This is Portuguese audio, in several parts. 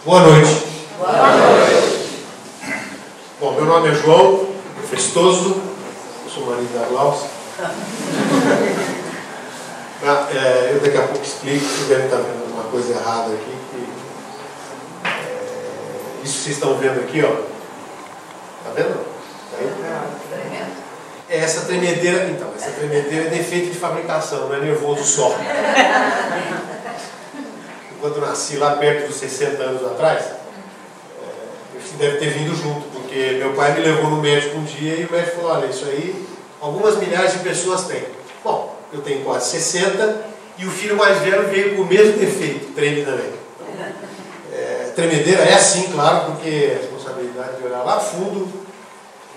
Boa noite. Boa noite. Bom, meu nome é João Festoso, eu sou marido da Glaucia. Eu daqui a pouco explico, se devem estar vendo uma coisa errada aqui. Isso que vocês estão vendo aqui, ó. Tá vendo? Tá aí? Essa tremedeira, então, essa tremedeira é defeito de fabricação, não é nervoso só. Quando eu nasci lá perto dos 60 anos atrás, isso deve ter vindo junto, porque meu pai me levou no médico um dia e o médico falou: olha, isso aí algumas milhares de pessoas têm. Bom, eu tenho quase 60 e o filho mais velho veio com o mesmo defeito, treme também. Tremedeira é assim, claro, porque a responsabilidade de olhar lá fundo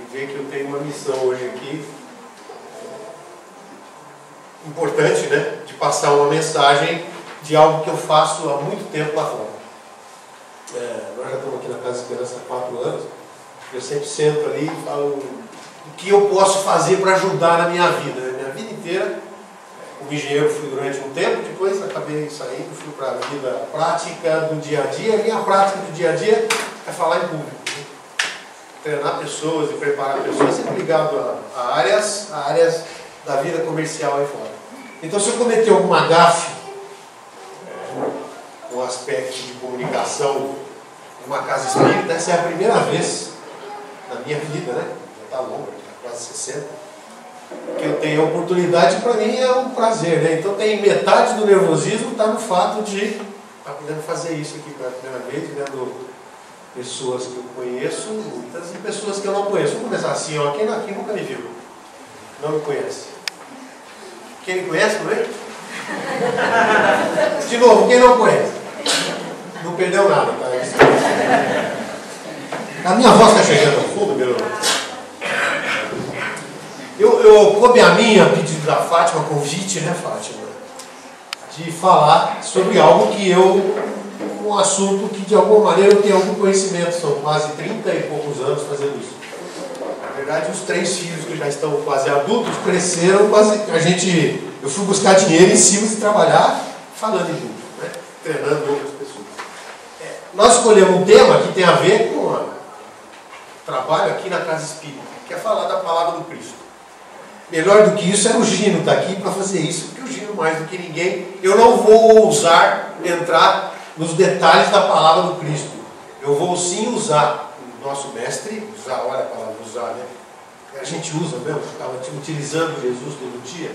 e ver que eu tenho uma missão hoje aqui importante, né, de passar uma mensagem de algo que eu faço há muito tempo lá fora. Nós já estamos aqui na Casa de Esperança há 4 anos. Eu sempre sento ali e falo o que eu posso fazer para ajudar na minha vida. Minha vida inteira, como engenheiro fui durante um tempo, depois acabei saindo, fui para a vida prática do dia a dia. A minha prática do dia a dia é falar em público, né? Treinar pessoas e preparar pessoas, sempre ligado a áreas da vida comercial aí fora. Então, se eu cometer alguma gafe no aspecto de comunicação numa casa espírita, essa é a primeira vez na minha vida, né? Já está longa, já quase 60, que eu tenho a oportunidade. Para mim é um prazer, né? Então tem metade do nervosismo está no fato de estar podendo fazer isso aqui pela primeira vez, vendo pessoas que eu conheço, muitas, e pessoas que eu não conheço. Vamos começar assim, ó. Quem aqui nunca me viu, não me conhece. Quem me conhece, não é? De novo, quem não conhece? Não perdeu nada, tá? A minha voz está chegando ao fundo, meu. Coube a mim, a pedido da Fátima, convite, né, Fátima, de falar sobre algo que um assunto que de alguma maneira eu tenho algum conhecimento. São quase 30 e poucos anos fazendo isso. Na verdade, os 3 filhos que já estão quase adultos cresceram quase. Eu fui buscar dinheiro em cima de trabalhar falando em público, né? Treinando outras pessoas. Nós escolhemos um tema que tem a ver com o trabalho aqui na Casa Espírita, que é falar da palavra do Cristo. Melhor do que isso era o Gino estar aqui para fazer isso, porque o Gino, mais do que ninguém, eu não vou ousar entrar nos detalhes da palavra do Cristo. Eu vou sim usar o nosso mestre, olha a palavra usar, né? A gente usa mesmo, estava utilizando Jesus todo dia,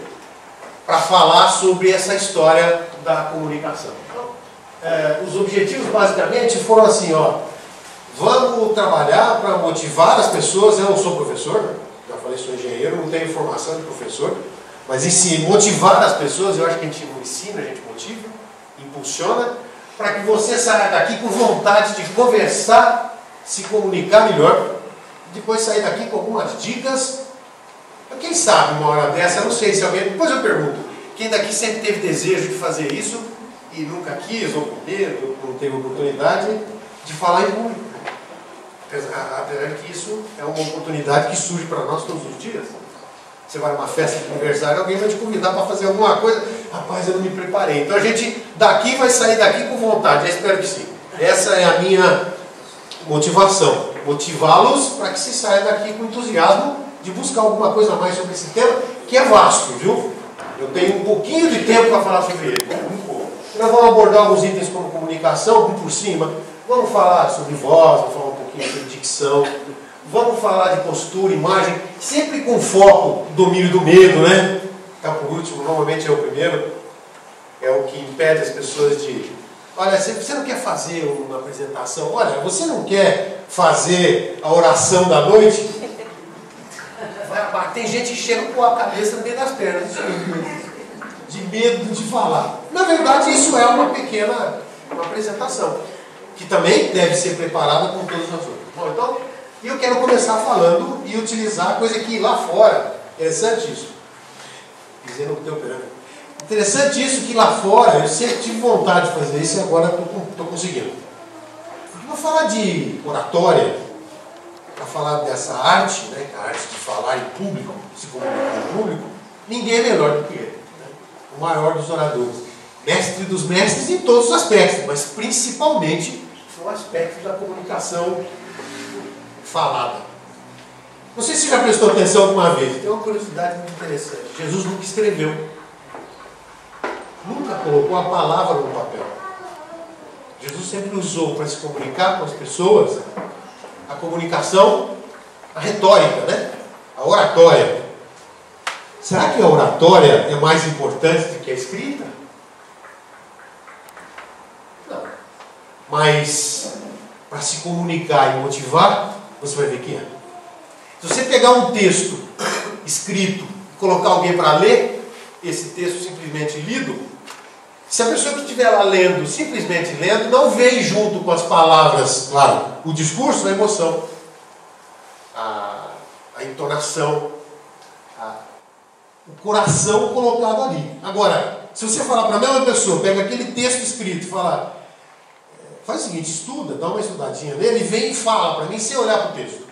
para falar sobre essa história da comunicação. Então, os objetivos basicamente foram assim, ó: vamos trabalhar para motivar as pessoas. Eu não sou professor, já falei, sou engenheiro, não tenho formação de professor, mas motivar as pessoas. Eu acho que a gente não ensina, a gente motiva, impulsiona, para que você saia daqui com vontade de conversar, se comunicar melhor, depois sair daqui com algumas dicas. Quem sabe uma hora dessa, eu não sei se alguém, depois eu pergunto, quem daqui sempre teve desejo de fazer isso e nunca quis, ou com medo, ou não teve oportunidade de falar em público. Apesar de que isso é uma oportunidade que surge para nós todos os dias. Você vai numa festa de aniversário, alguém vai te convidar para fazer alguma coisa. Rapaz, eu não me preparei. Então a gente daqui vai sair daqui com vontade. Eu espero que sim. Essa é a minha motivação. Motivá-los para que se saia daqui com entusiasmo de buscar alguma coisa a mais sobre esse tema, que é vasto, viu? Eu tenho um pouquinho de tempo para falar sobre ele. Um pouco. Nós vamos abordar alguns itens como comunicação, um por cima. Vamos falar sobre voz, vamos falar um pouquinho sobre dicção. Vamos falar de postura, imagem, sempre com foco do domínio do medo, né? Tá por último, normalmente é o primeiro. É o que impede as pessoas de... Olha, você não quer fazer uma apresentação? Olha, você não quer fazer a oração da noite? Tem gente que chega com a cabeça no meio das pernas, de medo de falar. Na verdade, isso é uma pequena apresentação, que também deve ser preparada com todas as outras. Bom, então, eu quero começar falando e utilizar coisa que lá fora, interessante isso, dizendo o que tem interessante isso, que lá fora eu sempre tive vontade de fazer isso e agora estou conseguindo. Vou falar de oratória, para falar dessa arte, né, a arte de falar em público, se comunicar em público. Ninguém é melhor do que ele, né? O maior dos oradores, mestre dos mestres em todos os aspectos, mas principalmente são aspectos da comunicação falada. Não sei se você já prestou atenção alguma vez, tem uma curiosidade muito interessante. Jesus nunca escreveu, nunca colocou a palavra no papel. Jesus sempre usou para se comunicar com as pessoas a comunicação, a retórica, né? A oratória. Será que a oratória é mais importante do que a escrita? Não. Mas para se comunicar e motivar, você vai ver que é. Se você pegar um texto escrito e colocar alguém para ler, esse texto simplesmente lido, se a pessoa que estiver lá lendo, simplesmente lendo, não vem junto com as palavras, claro, o discurso, a emoção, a entonação, o coração colocado ali. Agora, se você falar para a mesma pessoa, pega aquele texto escrito e fala, faz o seguinte, estuda, dá uma estudadinha nele e vem e fala para mim sem olhar para o texto.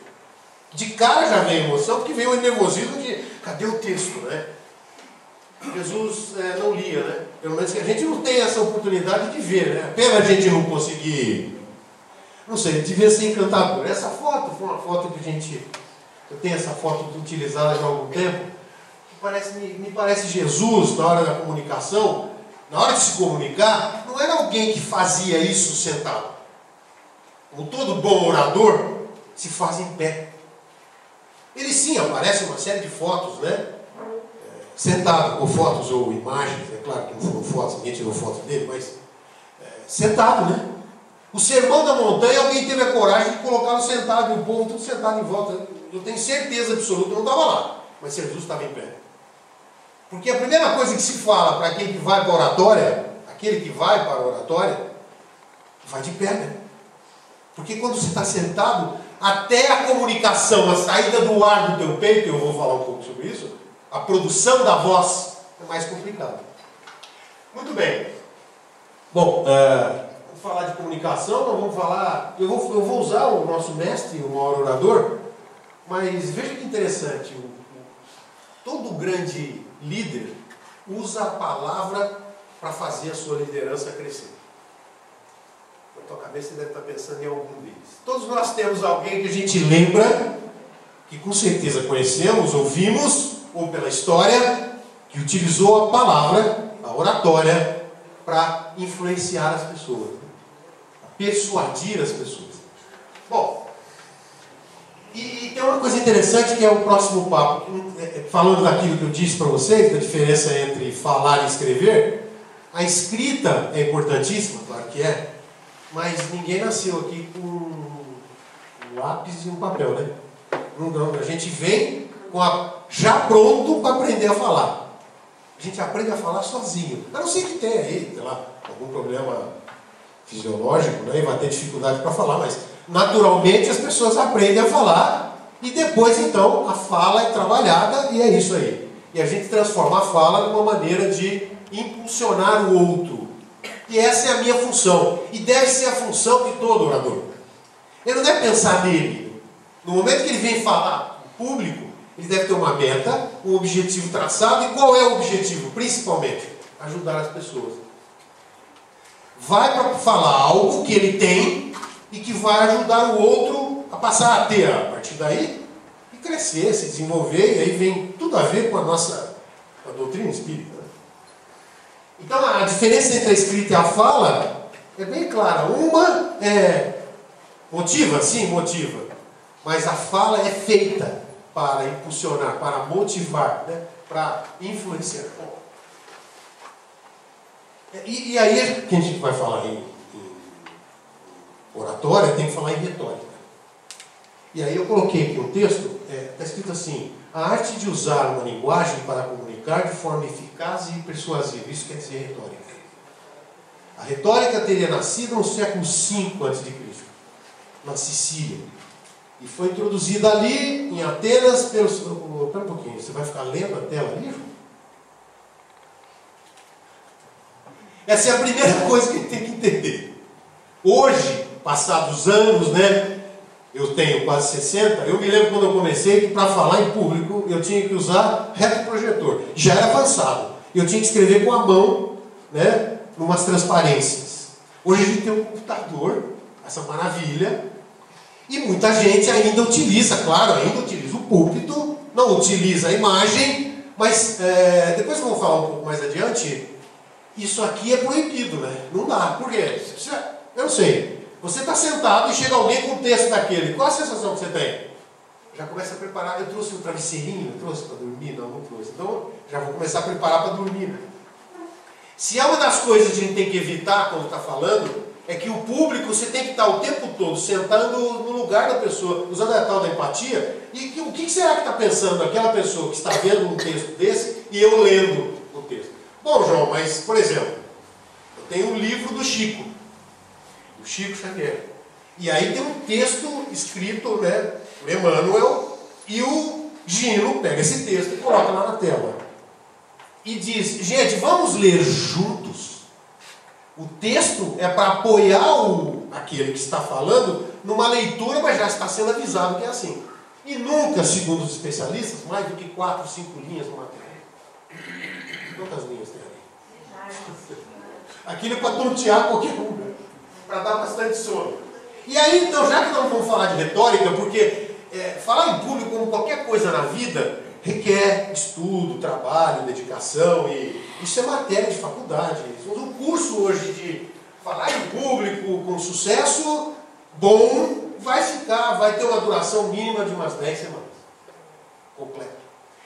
De cara já vem emoção, porque vem o nervosismo de, cadê o texto, né? Jesus não lia, né? Pelo menos que a gente não tem essa oportunidade de ver, né? Pena a gente não conseguir, não sei, devia ser encantador. Essa foto foi uma foto que eu tenho essa foto utilizada já há algum tempo, me parece Jesus, na hora da comunicação, na hora de se comunicar, não era alguém que fazia isso sentado. Como todo bom orador, se faz em pé. Ele sim, aparece uma série de fotos, né? Sentado, ou fotos ou imagens, é claro que não foram fotos, ninguém tirou foto dele, mas sentado, né? O sermão da montanha, alguém teve a coragem de colocá-lo sentado, e o povo tudo sentado em volta. Eu tenho certeza absoluta, eu não estava lá, mas Jesus estava em pé. Porque a primeira coisa que se fala para aquele que vai para a oratória, aquele que vai para a oratória, vai de pé, né? Porque quando você está sentado, até a comunicação, a saída do ar do teu peito, eu vou falar um pouco sobre isso, a produção da voz é mais complicada. Muito bem. Bom, vamos falar de comunicação, nós vamos falar... Eu vou usar o nosso mestre, o maior orador, mas veja que interessante, todo grande líder usa a palavra para fazer a sua liderança crescer. Na tua cabeça você deve estar pensando em algum deles. Todos nós temos alguém que a gente lembra, que com certeza conhecemos, ouvimos, ou pela história, que utilizou a palavra, a oratória, para influenciar as pessoas, para persuadir as pessoas. Bom, e tem uma coisa interessante que é o próximo papo. Falando daquilo que eu disse para vocês, da diferença entre falar e escrever, a escrita é importantíssima, claro que é, mas ninguém nasceu aqui com um lápis e um papel, né? Não, a gente vem já pronto para aprender a falar. A gente aprende a falar sozinho. A não ser que tenha aí, sei lá, algum problema fisiológico, né? E vai ter dificuldade para falar, mas naturalmente as pessoas aprendem a falar e depois então a fala é trabalhada e é isso aí. E a gente transforma a fala numa maneira de impulsionar o outro. E essa é a minha função. E deve ser a função de todo orador. Ele não deve pensar nele. No momento que ele vem falar em público, ele deve ter uma meta, um objetivo traçado. E qual é o objetivo? Principalmente, ajudar as pessoas. Vai para falar algo que ele tem e que vai ajudar o outro a passar a ter, a partir daí, e crescer, se desenvolver. E aí vem tudo a ver com a nossa doutrina espírita. Então a diferença entre a escrita e a fala é bem clara. Uma motiva, sim, motiva. Mas a fala é feita para impulsionar, para motivar, né? Para influenciar. E aí, que a gente vai falar em oratória, tem que falar em retórica. E aí eu coloquei aqui um texto, está escrito assim: a arte de usar uma linguagem para comunicar de forma eficaz e persuasiva. Isso quer dizer retórica. A retórica teria nascido no século V a.C., na Sicília. E foi introduzida ali, em Atenas, pelos... Espera um pouquinho, você vai ficar lendo a tela ali, João? Essa é a primeira coisa que a gente tem que entender. Hoje, passados anos, né? Eu tenho quase 60, eu me lembro quando eu comecei que para falar em público eu tinha que usar retroprojetor. Já era avançado. Eu tinha que escrever com a mão, né? Umas transparências. Hoje a gente tem um computador, essa maravilha, e muita gente ainda utiliza, claro, ainda utiliza o púlpito, não utiliza a imagem, mas depois vamos falar um pouco mais adiante, isso aqui é proibido, né? Não dá. Por quê? Eu não sei. Você está sentado e chega alguém com um texto daquele, qual a sensação que você tem? Já começa a preparar. Eu trouxe um travesseirinho, eu trouxe para dormir? Não trouxe. Então, já vou começar a preparar para dormir, né? Se é uma das coisas que a gente tem que evitar quando está falando, é que o público, você tem que estar o tempo todo sentando no lugar da pessoa, usando a tal da empatia, e o que será que está pensando aquela pessoa que está vendo um texto desse e eu lendo o texto? Bom, João, mas, por exemplo, eu tenho um livro do Chico Xavier, e aí tem um texto escrito, né, por Emmanuel, e o Gino pega esse texto e coloca lá na tela. E diz, gente, vamos ler juntos. O texto é para apoiar aquele que está falando numa leitura, mas já está sendo avisado que é assim. E nunca, segundo os especialistas, mais do que 4, 5 linhas no material. Quantas linhas tem ali? Aquilo é para tontear qualquer um, para dar bastante sono. E aí, então, já que nós vamos falar de retórica, porque falar em público, como qualquer coisa na vida, requer estudo, trabalho, dedicação, e isso é matéria de faculdade. Um curso hoje de falar em público com sucesso bom vai ter uma duração mínima de umas 10 semanas. Completo.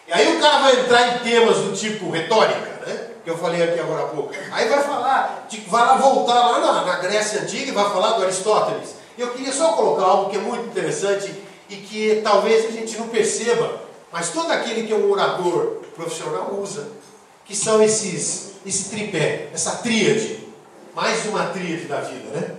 E aí o cara vai entrar em temas do tipo retórica, né? Que eu falei aqui agora há pouco. Aí vai falar, vai lá voltar lá na Grécia Antiga e vai falar do Aristóteles. Eu queria só colocar algo que é muito interessante e que talvez a gente não perceba, mas todo aquele que é um orador profissional usa, que são esse tripé, essa tríade, mais uma tríade da vida, né?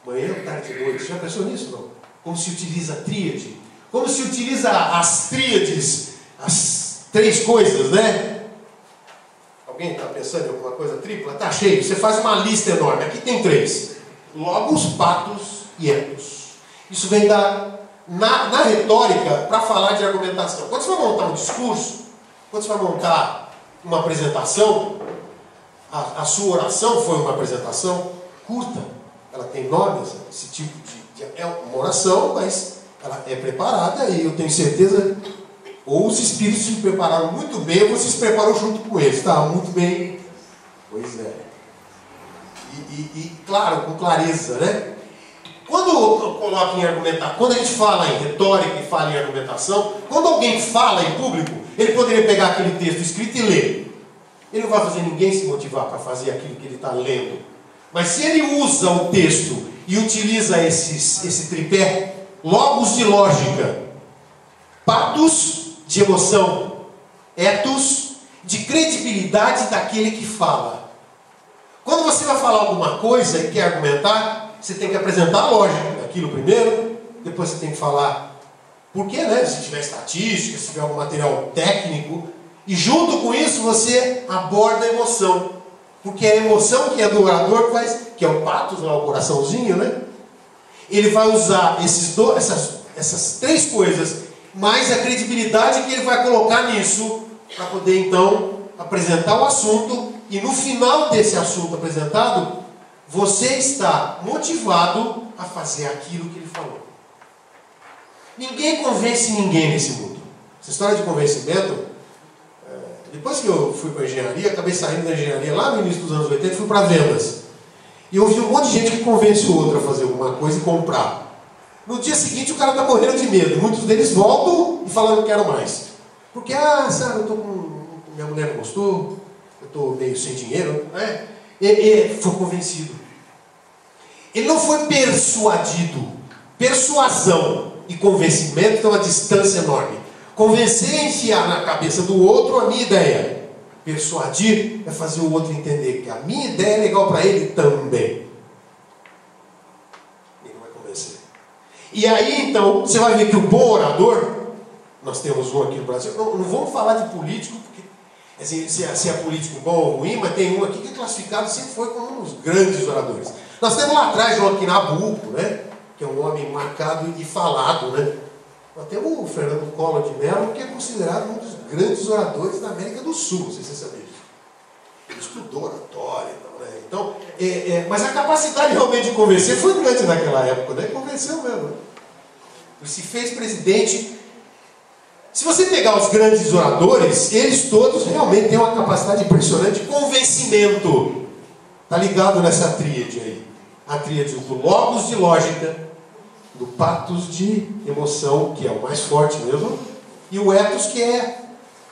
Manhã, tarde e noite. Já pensou nisso, não? Como se utiliza a tríade? Como se utiliza as tríades, as 3 coisas, né? Alguém está pensando em alguma coisa tripla? Está cheio. Você faz uma lista enorme. Aqui tem 3. Logos, patos e etos. Isso vem na retórica para falar de argumentação. Quando você vai montar um discurso, quando você vai montar uma apresentação, a sua oração foi uma apresentação curta. Ela tem nomes, esse tipo é uma oração, mas ela é preparada e eu tenho certeza, ou os espíritos se prepararam muito bem, ou você se preparou junto com eles, tá? Muito bem. Pois é. E claro, com clareza, né? Quando eu coloco em argumentar, quando a gente fala em retórica e fala em argumentação, quando alguém fala em público, ele poderia pegar aquele texto escrito e ler. Ele não vai fazer ninguém se motivar para fazer aquilo que ele está lendo. Mas se ele usa o texto e utiliza esse tripé, logos de lógica, patos de emoção, etos de credibilidade daquele que fala. Quando você vai falar alguma coisa e quer argumentar, você tem que apresentar a lógica daquilo primeiro, depois você tem que falar por quê, né? Se tiver estatística, se tiver algum material técnico, e junto com isso você aborda a emoção. Porque é a emoção que é do orador que é o patos, lá, o coraçãozinho, né? Ele vai usar essas 3 coisas, mais a credibilidade que ele vai colocar nisso, para poder então apresentar o assunto, e no final desse assunto apresentado, você está motivado a fazer aquilo que ele falou. Ninguém convence ninguém nesse mundo. Essa história de convencimento, depois que eu fui para a engenharia, acabei saindo da engenharia lá no início dos anos 80 e fui para vendas. E eu vi um monte de gente que convence o outro a fazer alguma coisa e comprar. No dia seguinte o cara está morrendo de medo. Muitos deles voltam e falam, não quero mais. Porque, sabe, eu tô minha mulher não gostou, eu estou meio sem dinheiro, né? E foi convencido. Ele não foi persuadido. Persuasão e convencimento tem uma distância enorme. Convencer é enfiar na cabeça do outro a minha ideia. Persuadir é fazer o outro entender que a minha ideia é legal para ele também. Ele não vai convencer. E aí, então, você vai ver que o bom orador, nós temos um aqui no Brasil, não vamos falar de político, porque assim, se é político bom ou ruim, mas tem um aqui que é classificado, sempre foi como um dos grandes oradores. Nós temos lá atrás Joaquim Nabuco, né? Que é um homem marcado e falado, né? Nós temos o Fernando Collor de Mello, que é considerado um dos grandes oradores da América do Sul, não sei se você sabe disso. Ele estudou oratória, então, né? Então, mas a capacidade realmente de convencer foi grande naquela época, né? Convenceu mesmo. Ele se fez presidente. Se você pegar os grandes oradores, eles todos realmente têm uma capacidade impressionante de convencimento. Está ligado nessa tríade aí. A tríade do logos de lógica, do patos de emoção, que é o mais forte mesmo, e o ethos, que é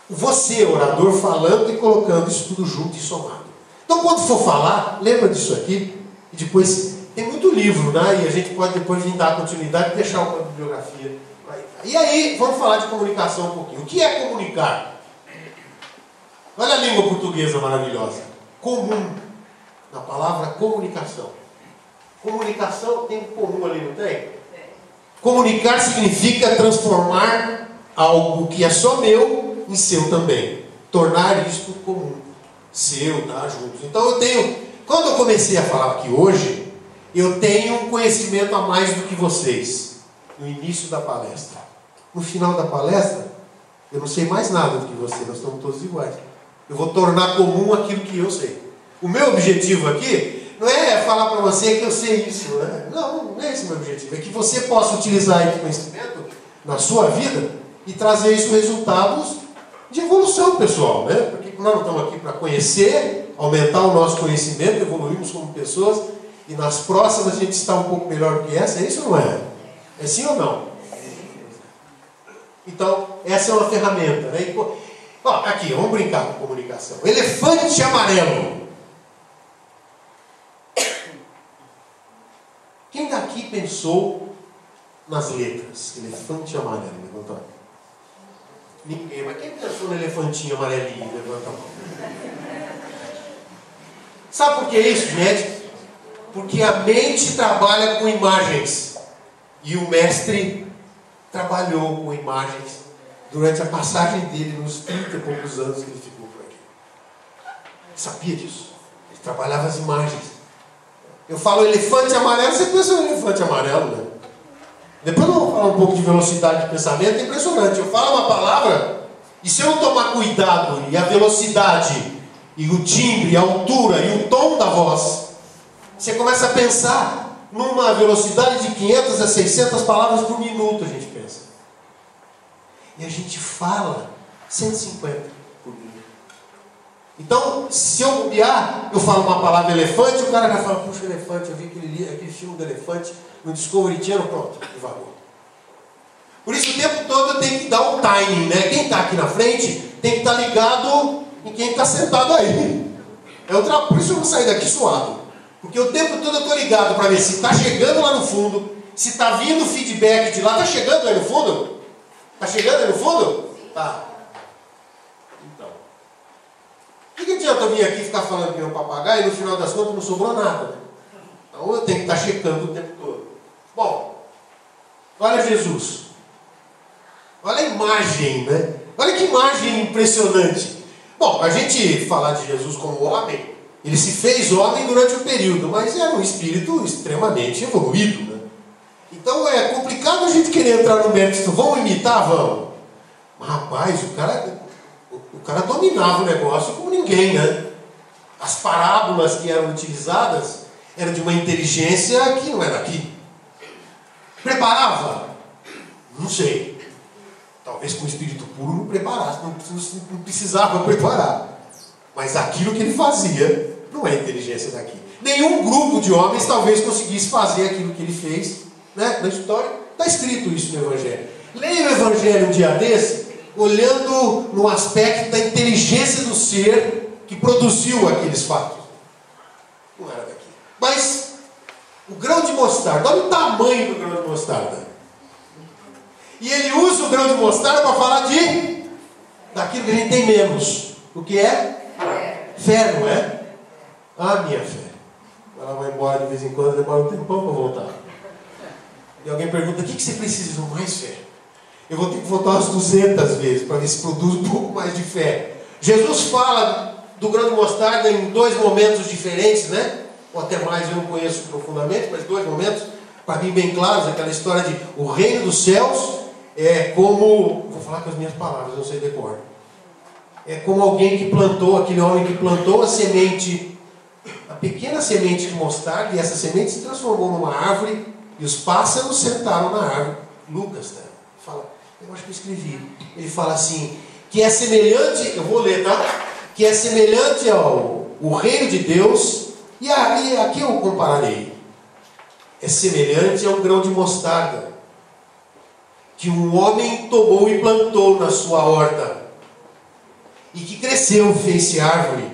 você, orador, falando e colocando isso tudo junto e somado. Então, quando for falar, lembra disso aqui, e depois, tem muito livro, né? E a gente pode depois vir dar continuidade e deixar uma bibliografia. E aí, vamos falar de comunicação um pouquinho. O que é comunicar? Olha a língua portuguesa maravilhosa. Comum. Na palavra comunicação. Comunicação tem um comum ali, não tem? Comunicar significa transformar algo que é só meu em seu também. Tornar isto comum. Seu, tá? Juntos. Então eu tenho... Quando eu comecei a falar aqui hoje, eu tenho um conhecimento a mais do que vocês. No início da palestra. No final da palestra, eu não sei mais nada do que vocês. Nós estamos todos iguais. Eu vou tornar comum aquilo que eu sei. O meu objetivo aqui não é falar para você que eu sei isso, né? Não é esse o meu objetivo. É que você possa utilizar esse conhecimento na sua vida e trazer isso resultados de evolução pessoal, né? Porque nós não estamos aqui para conhecer, aumentar o nosso conhecimento, evoluirmos como pessoas e nas próximas a gente está um pouco melhor do que essa. É isso ou não é? É sim ou não? Então, essa é uma ferramenta, né? Ó, aqui, vamos brincar com comunicação. Elefante amarelo. Quem daqui pensou nas letras? Elefante amarelo, levanta a mão. Ninguém, mas quem pensou no elefantinho amarelinho? Levanta a mão. Sabe por que é isso, gente? Porque a mente trabalha com imagens. E o mestre trabalhou com imagens durante a passagem dele nos 30 e poucos anos que ele ficou por aqui. Sabia disso? Ele trabalhava as imagens. Eu falo elefante amarelo, você pensa no elefante amarelo, né? Depois eu vou falar um pouco de velocidade de pensamento, é impressionante. Eu falo uma palavra, e se eu não tomar cuidado, e a velocidade, e o timbre, a altura, e o tom da voz, você começa a pensar numa velocidade de 500 a 600 palavras por minuto, a gente pensa. E a gente fala 150 por minuto. Então, se eu bobear, eu falo uma palavra elefante, o cara já fala, puxa, elefante, eu vi aquele filme do elefante no Discovery Channel, pronto, devagou. Por isso, o tempo todo eu tenho que dar um timing, né? Quem está aqui na frente tem que estar ligado em quem está sentado aí. Por isso eu vou sair daqui suado. Porque o tempo todo eu estou ligado para ver se está chegando lá no fundo, se está vindo feedback de lá. Está chegando aí no fundo? Está chegando aí no fundo? Tá. Então. O que adianta eu vir aqui e ficar falando que é um papagaio e no final das contas não sobrou nada, né? Então eu tenho que estar checando o tempo todo. Bom, olha Jesus. Olha a imagem, né? Olha que imagem impressionante. Bom, a gente falar de Jesus como homem, ele se fez homem durante um período, mas era um espírito extremamente evoluído, né? Então é complicado a gente querer entrar no mérito. Vamos imitar? Vamos. Mas rapaz, o cara dominava o negócio como ninguém, né? As parábolas que eram utilizadas eram de uma inteligência que não era aqui. Preparava? Não sei. Talvez com o espírito puro não preparasse, não precisava preparar. Mas aquilo que ele fazia não é inteligência daqui. Nenhum grupo de homens talvez conseguisse fazer aquilo que ele fez, né? Na história está escrito isso no Evangelho. Leia o Evangelho um dia desse, olhando no aspecto da inteligência do ser que produziu aqueles fatos. Não era daqui. Mas o grão de mostarda, olha o tamanho do grão de mostarda. E ele usa o grão de mostarda para falar daquilo que a gente tem menos. O que é? Fé, não é? Ah, minha fé. Ela vai embora de vez em quando, demora um tempão para voltar. E alguém pergunta, o que você precisa de mais fé? Eu vou ter que voltar umas 200 vezes para ver se produz um pouco mais de fé. Jesus fala do grão de mostarda em 2 momentos diferentes, né? Ou até mais, eu não conheço profundamente, mas 2 momentos, para mim bem claros, aquela história de o reino dos céus é como, vou falar com as minhas palavras, não sei decor. É como alguém que plantou, aquele homem que plantou a semente a pequena semente de mostarda, e essa semente se transformou numa árvore, e os pássaros sentaram na árvore. Lucas, né? Fala, eu acho que eu escrevi. Ele fala assim, que é semelhante, eu vou ler, tá? Que é semelhante ao reino de Deus, e aqui eu compararei. É semelhante a um grão de mostarda, que um homem tomou e plantou na sua horta, e que cresceu, fez-se árvore,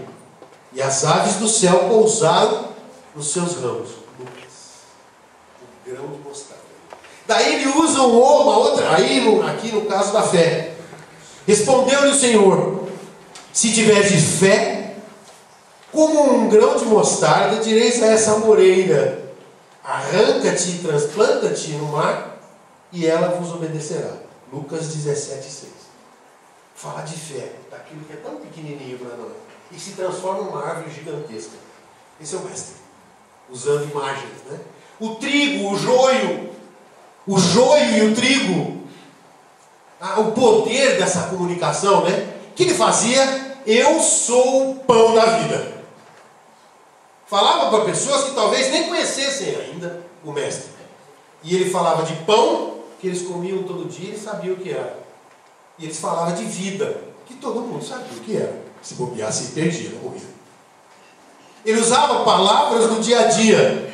e as aves do céu pousaram nos seus ramos. Lucas, o grão de mostarda. Daí ele usa uma outra, aqui no caso da fé. Respondeu-lhe o Senhor, se tiveres fé, como um grão de mostarda, direis a essa amoreira, arranca-te e transplanta-te no mar, e ela vos obedecerá. Lucas 17:6. Fala de fé, daquilo que é tão pequenininho para nós, e se transforma numa árvore gigantesca. Esse é o mestre, usando imagens, né? O trigo, o joio e o trigo, o poder dessa comunicação, né? O que ele fazia? Eu sou o pão da vida. Falava para pessoas que talvez nem conhecessem ainda o mestre. E ele falava de pão, que eles comiam todo dia e sabiam o que era. E eles falavam de vida, que todo mundo sabia o que era. Se bobeasse, perdia a comida. Ele usava palavras do dia a dia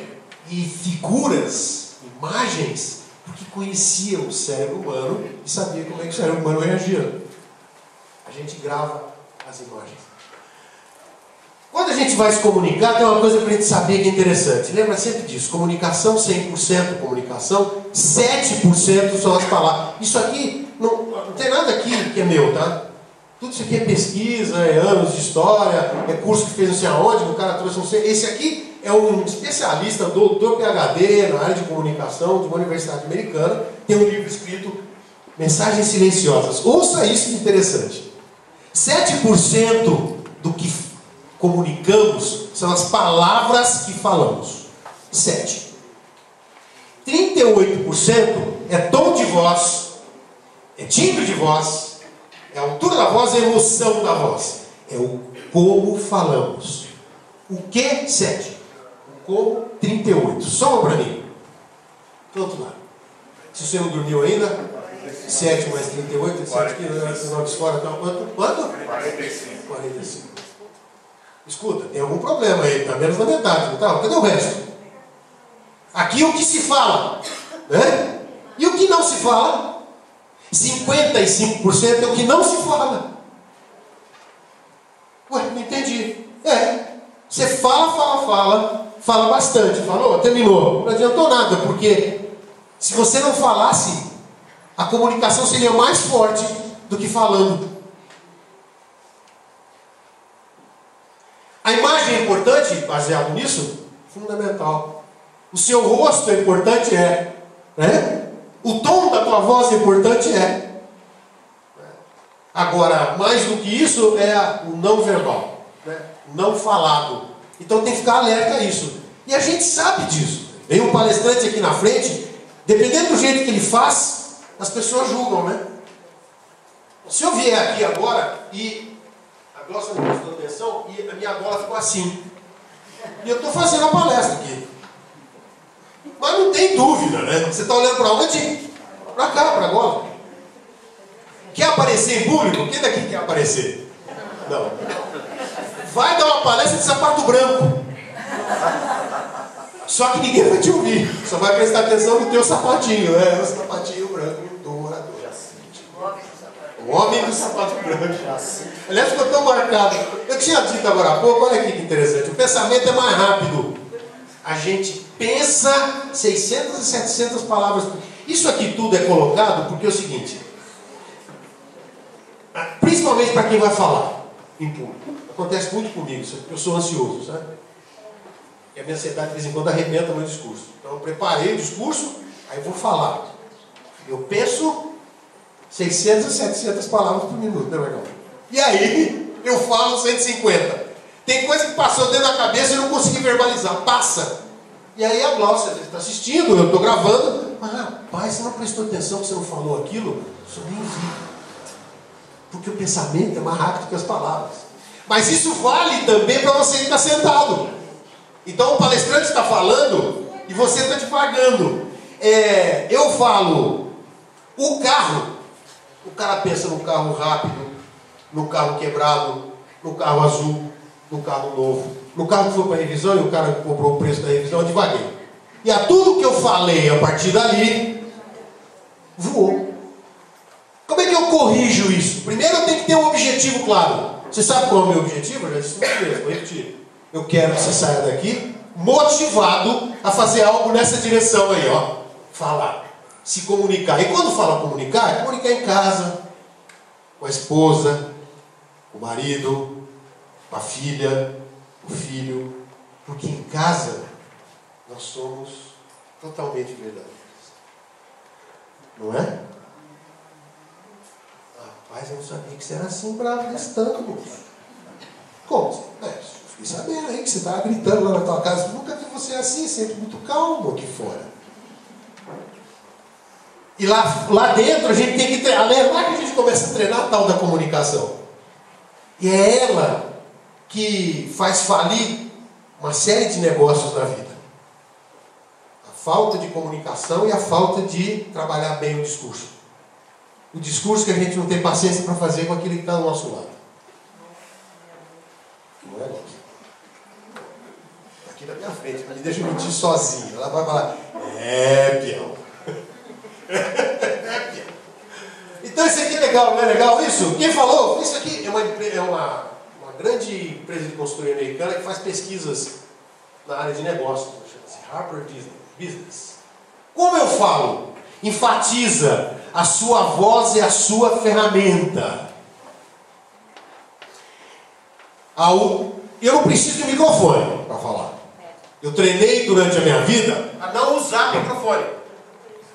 e figuras, imagens, porque conhecia o cérebro humano e sabia como é que o cérebro humano reagia. A gente grava as imagens. Quando a gente vai se comunicar, tem uma coisa para a gente saber que é interessante. Lembra sempre disso. Comunicação, 100% comunicação, 7% são as palavras. Isso aqui, não tem nada aqui que é meu, tá? Tudo isso aqui é pesquisa, é anos de história, é curso que fez não sei aonde, o cara trouxe não sei. Esse aqui é um especialista, doutor PhD na área de comunicação de uma universidade americana. Tem um livro escrito Mensagens Silenciosas. Ouça isso que interessante. 7% do que comunicamos são as palavras que falamos. 7. 38% é tom de voz, é timbre de voz, é a altura da voz, é a emoção da voz. É o como falamos. O que? 7. O como? 38. Soma para mim. Do outro lado. Se você não dormiu ainda, 7 mais 38, 7 quilos, fora, então, quanto? 45. 45. Escuta, tem algum problema aí, está menos da metade, não tá? Cadê o resto? Aqui o que se fala, né? E o que não se fala? 55% é o que não se fala. Ué, não entendi. Você fala bastante. Falou, terminou. Não adiantou nada, porque se você não falasse, a comunicação seria mais forte do que falando. A imagem é importante, baseado nisso? Fundamental. O seu rosto é importante? Né? O tom da tua voz é importante? Agora, mais do que isso, é o não verbal, né? O não falado. Então tem que ficar alerta a isso. E a gente sabe disso. Vem um palestrante aqui na frente, dependendo do jeito que ele faz, as pessoas julgam, né? Se eu vier aqui agora e a Glócia não prestou atenção e a minha gola ficou assim. E eu estou fazendo a palestra aqui. Mas não tem dúvida, né? Você está olhando para onde? Para cá, para a gola. Quer aparecer em público? Quem daqui quer aparecer? Não. Vai dar uma palestra de sapato branco. Só que ninguém vai te ouvir. Só vai prestar atenção no teu sapatinho, né? O sapatinho branco do orador. O homem do sapato branco. Aliás, ficou tão marcado. Eu tinha dito agora há pouco, olha aqui que interessante. O pensamento é mais rápido. A gente pensa 600 e 700 palavras. Isso aqui tudo é colocado porque é o seguinte. Principalmente para quem vai falar em público. Acontece muito comigo, eu sou ansioso, sabe? E a minha ansiedade de vez em quando arrebenta meu discurso. Então eu preparei o discurso, aí vou falar. Eu penso 600 a 700 palavras por minuto, né, Marcão? E aí eu falo 150. Tem coisa que passou dentro da cabeça e eu não consegui verbalizar. Passa. E aí a Glócia está assistindo, eu estou gravando. Mas rapaz, você não prestou atenção que você não falou aquilo? Eu nem vi. Porque o pensamento é mais rápido que as palavras. Mas isso vale também para você que está sentado. Então o palestrante está falando e você está divagando. Eu falo, o carro, o cara pensa no carro rápido, no carro quebrado, no carro azul, no carro novo, no carro que foi para a revisão e o cara que cobrou o preço da revisão, eu divaguei. E a tudo que eu falei a partir dali, voou. Como é que eu corrijo isso? Primeiro eu tenho que ter um objetivo claro. Você sabe qual é o meu objetivo? Eu já disse uma vez, vou repetir. Eu quero que você saia daqui motivado a fazer algo nessa direção aí, ó. Falar, se comunicar. E quando fala comunicar, é comunicar em casa, com a esposa, com o marido, com a filha, com o filho. Porque em casa nós somos totalmente verdadeiros. Não é? Rapaz, eu não sabia que você era assim bravo desse tanto, moço. Como? Fiquei sabendo aí que você estava gritando lá na tua casa. Nunca vi você assim, sempre muito calmo aqui fora. E lá dentro a gente tem que treinar. É lá que a gente começa a treinar a tal da comunicação. E é ela que faz falir uma série de negócios na vida. A falta de comunicação e a falta de trabalhar bem o discurso. O discurso que a gente não tem paciência para fazer com aquele que está ao nosso lado. Não é, nossa? Aqui na minha frente, me deixa mentir sozinho. Ela vai falar, peão. Então isso aqui é legal, não é legal isso? Quem falou? Isso aqui é uma grande empresa de consultoria americana que faz pesquisas na área de negócios. Chama-se Harvard Business. Como eu falo? Enfatiza. A sua voz é a sua ferramenta. Eu não preciso de microfone para falar. Eu treinei durante a minha vida a não usar microfone.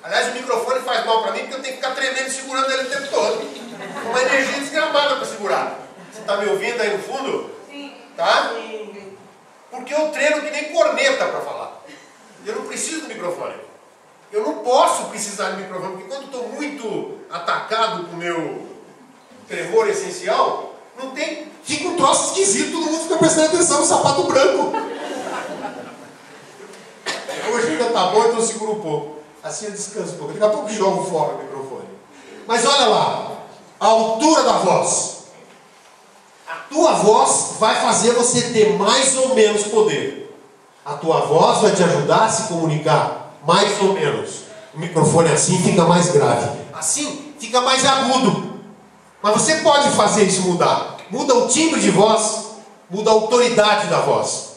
Aliás, o microfone faz mal para mim porque eu tenho que ficar tremendo e segurando ele o tempo todo. Uma energia desgramada para segurar. Você está me ouvindo aí no fundo? Sim. Tá? Sim. Porque eu treino que nem corneta para falar. Eu não preciso do microfone. Eu não posso precisar de microfone, porque quando estou muito atacado com o meu tremor essencial, não tem... Fica um troço esquisito, todo mundo fica prestando atenção no sapato branco. Hoje ainda tá bom, então eu seguro um pouco. Assim eu descanso um pouco. Daqui a pouco jogo fora o microfone. Mas olha lá, a altura da voz. A tua voz vai fazer você ter mais ou menos poder. A tua voz vai te ajudar a se comunicar. Mais ou menos. O microfone assim fica mais grave. Assim fica mais agudo. Mas você pode fazer isso mudar. Muda o timbre de voz. Muda a autoridade da voz.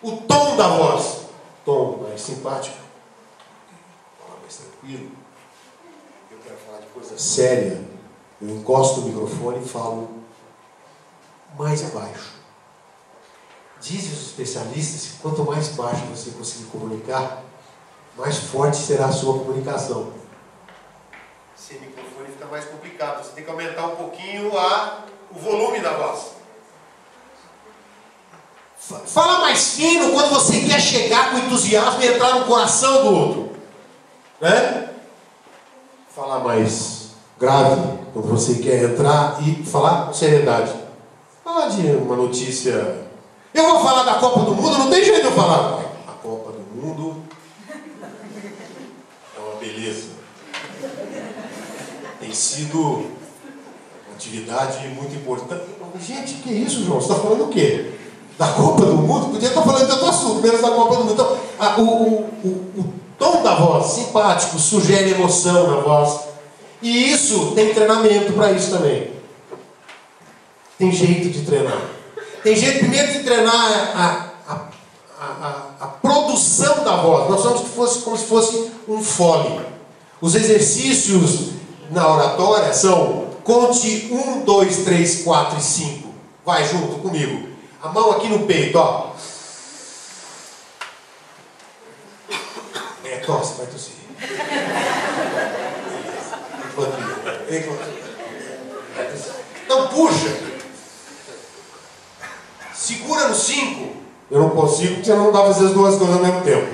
O tom da voz. Tom mais simpático. Falar mais tranquilo. Eu quero falar de coisa séria. Eu encosto o microfone e falo mais baixo. Dizem os especialistas que quanto mais baixo você conseguir comunicar, mais forte será a sua comunicação. Sem microfone fica mais complicado. Você tem que aumentar um pouquinho o volume da voz. Fala mais fino quando você quer chegar com entusiasmo e entrar no coração do outro. Né? Falar mais grave quando você quer entrar e falar com seriedade. Falar de uma notícia... Eu vou falar da Copa do Mundo, não tem jeito de eu falar. A Copa do Mundo... beleza. Tem sido uma atividade muito importante. Gente, que isso, João? Você está falando o quê? Da Copa do Mundo? Podia estar falando de outro assunto, menos da Copa do Mundo. Então, o tom da voz, simpático, sugere emoção na voz. E isso tem treinamento para isso também. Tem jeito de treinar. Tem jeito primeiro de treinar a produção da voz. Nós somos como se fosse um fole. Os exercícios na oratória são: conte 1, 2, 3, 4 e 5. Vai junto comigo. A mão aqui no peito, ó. Tosse, vai tossir. Então puxa. Segura no 5. Eu não consigo porque não dá para fazer as duas coisas ao mesmo tempo.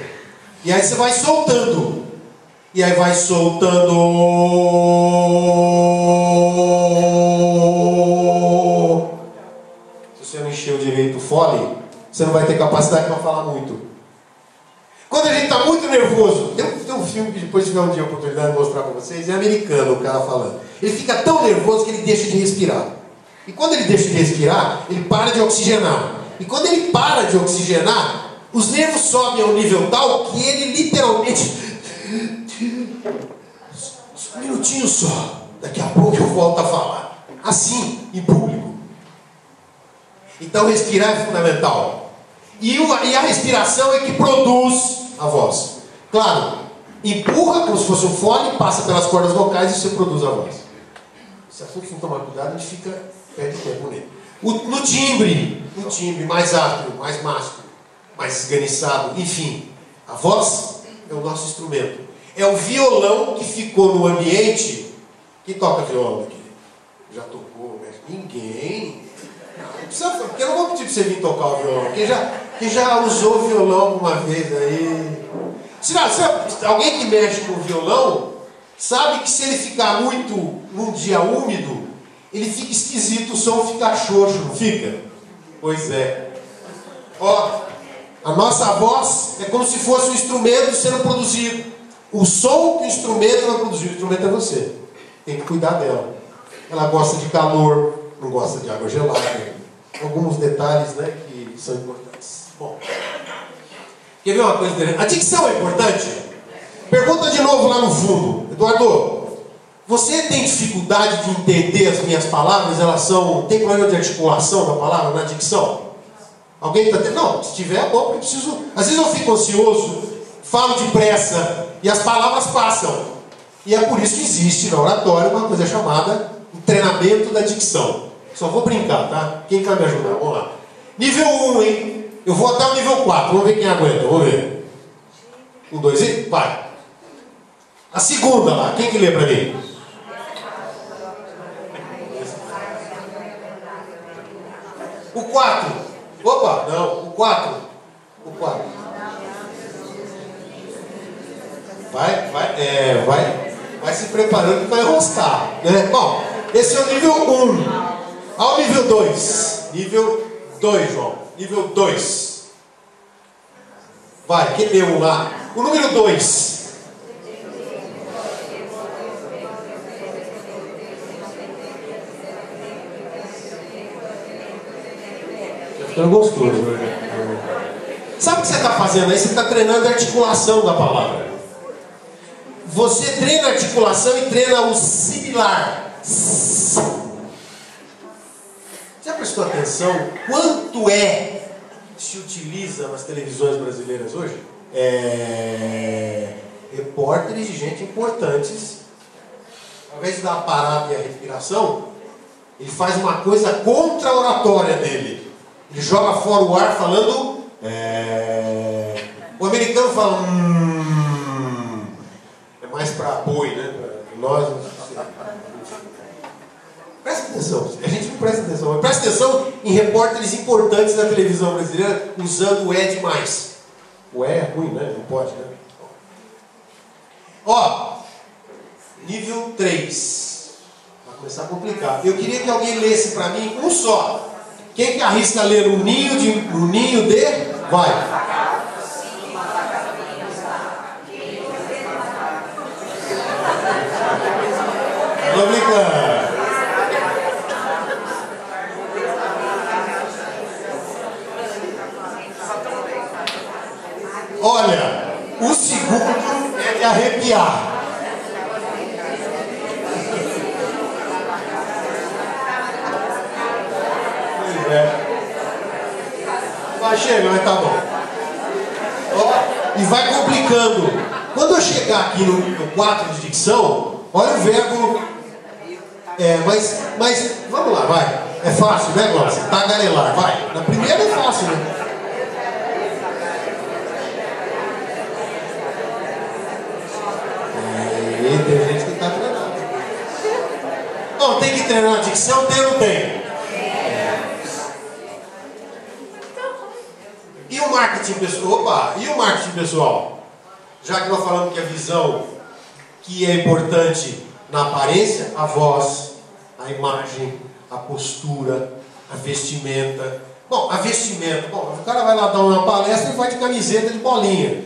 E aí você vai soltando. E aí vai soltando. Se você não encheu direito o fole, você não vai ter capacidade para falar muito. Quando a gente está muito nervoso, tem um filme que depois tiver um dia a oportunidade de mostrar para vocês, é americano o cara falando. Ele fica tão nervoso que ele deixa de respirar. E quando ele deixa de respirar, ele para de oxigenar. E quando ele para de oxigenar, os nervos sobem a um nível tal que ele literalmente... Um minutinho só, daqui a pouco eu volto a falar. Assim, em público. Então respirar é fundamental. E a respiração é que produz a voz. Claro, empurra como se fosse um fone, passa pelas cordas vocais e você produz a voz. Se a gente não tomar cuidado, a gente perde tempo nele. No timbre, mais áspero, mais másculo, mais esganiçado, enfim. A voz é o nosso instrumento. É o violão que ficou no ambiente. Quem toca violão aqui? Já tocou? Ninguém. Porque eu não vou pedir para você vir tocar o violão. Quem já usou o violão alguma vez aí? Alguém que mexe com o violão sabe que se ele ficar muito num dia úmido, ele fica esquisito, o som fica xoxo, não fica? Pois é. Ó, a nossa voz é como se fosse um instrumento sendo produzido. O som que o instrumento vai produzir, o instrumento é você. Tem que cuidar dela. Ela gosta de calor, não gosta de água gelada. Alguns detalhes, né, que são importantes. Bom, quer ver uma coisa interessante? A dicção é importante? Pergunta de novo lá no fundo. Eduardo, você tem dificuldade de entender as minhas palavras? Tem problema de articulação da palavra na dicção? Alguém está tendo? Não, se tiver, é bom, porque eu preciso... Às vezes eu fico ansioso, falo depressa e as palavras passam. E é por isso que existe na oratória uma coisa chamada treinamento da dicção. Só vou brincar, tá? Quem quer me ajudar? Vamos lá. Nível 1, hein? Eu vou até o nível 4. Vamos ver quem aguenta. Vamos ver. 1, 2 e... Vai. A segunda lá. Quem que lê pra mim? O 4. Opa, não. O 4. O 4. Vai se preparando para enroscar, né? Bom, esse é o nível 1. Ao nível 2. Nível 2, João. Nível 2. Vai, quem deu um lá? O número 2. Tá ficando gostoso, né? Sabe o que você está fazendo aí? Você está treinando a articulação da palavra. Você treina a articulação e treina o sibilar. Já prestou atenção quanto se utiliza nas televisões brasileiras hoje? Repórteres e gente importantes, ao invés de dar a parada e a respiração, ele faz uma coisa contra a oratória dele. Ele joga fora o ar falando... O americano fala... É mais para boi, né? Nós... Presta atenção, a gente não presta atenção, mas presta atenção em repórteres importantes da televisão brasileira usando o é demais. O é ruim, né? Não pode, né? Ó, nível 3. Vai começar a complicar. Eu queria que alguém lesse para mim um só. Quem que arrisca ler um ninho de... Vai. Tô brincando. Olha, o segundo é de arrepiar. Pois é. Vai chegar, mas tá bom. Ó, e vai complicando. Quando eu chegar aqui no 4 de dicção, olha o verbo. Mas vamos lá, vai. É fácil, né, Glaucia? Tagarelar, vai. Na primeira é fácil, né? Tem gente que está treinando. Não, tem que treinar a dicção, tem ou não tem? E o marketing pessoal? Opa, e o marketing pessoal? Já que nós falamos que a visão que é importante na aparência, a voz, a imagem, a postura, a vestimenta, Bom, a vestimenta. Bom, o cara vai lá dar uma palestra e vai de camiseta de bolinha.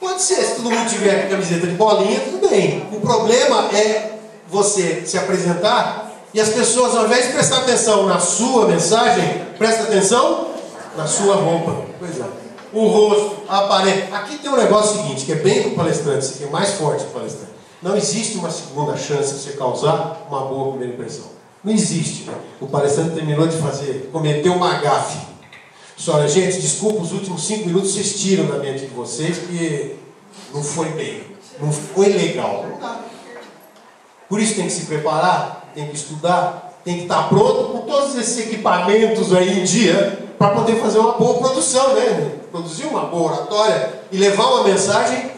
Pode ser, se todo mundo tiver com camiseta de bolinha, tudo bem. O problema é você se apresentar e as pessoas, ao invés de prestar atenção na sua mensagem, presta atenção na sua roupa. Pois é. O rosto, a aparência. Aqui tem um negócio seguinte, que é bem do palestrante, isso aqui é mais forte do palestrante. Não existe uma segunda chance de você causar uma boa primeira impressão. Não existe. O palestrante terminou de fazer, cometeu uma gafe. Olha, gente, desculpa, os últimos 5 minutos vocês tiram da mente de vocês, porque não foi bem, não foi legal. Não dá. Por isso tem que se preparar, tem que estudar, tem que estar pronto com todos esses equipamentos aí em dia, para poder fazer uma boa produção, né? Produzir uma boa oratória e levar uma mensagem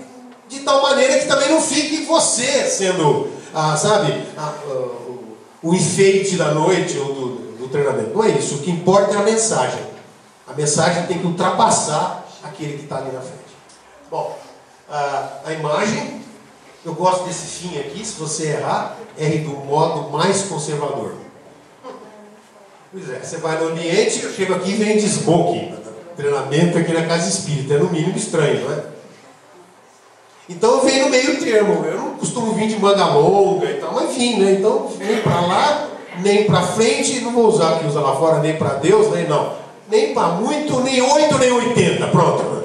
de tal maneira que também não fique você sendo, o enfeite da noite ou do treinamento. Não é isso. O que importa é a mensagem. A mensagem tem que ultrapassar aquele que está ali na frente. Bom, a imagem, eu gosto desse fim aqui. Se você errar, erre do modo mais conservador. Pois é, você vai no ambiente, eu chego aqui e vem de smoking. Treinamento aqui na casa espírita. É no mínimo estranho, não é? Então eu venho no meio termo. Eu não costumo vir de manga longa e tal, mas vim, né? Então, nem para lá, nem para frente. Não vou usar o que usa lá fora, nem para Deus, nem não. Nem para muito, nem 8, nem 80. Pronto.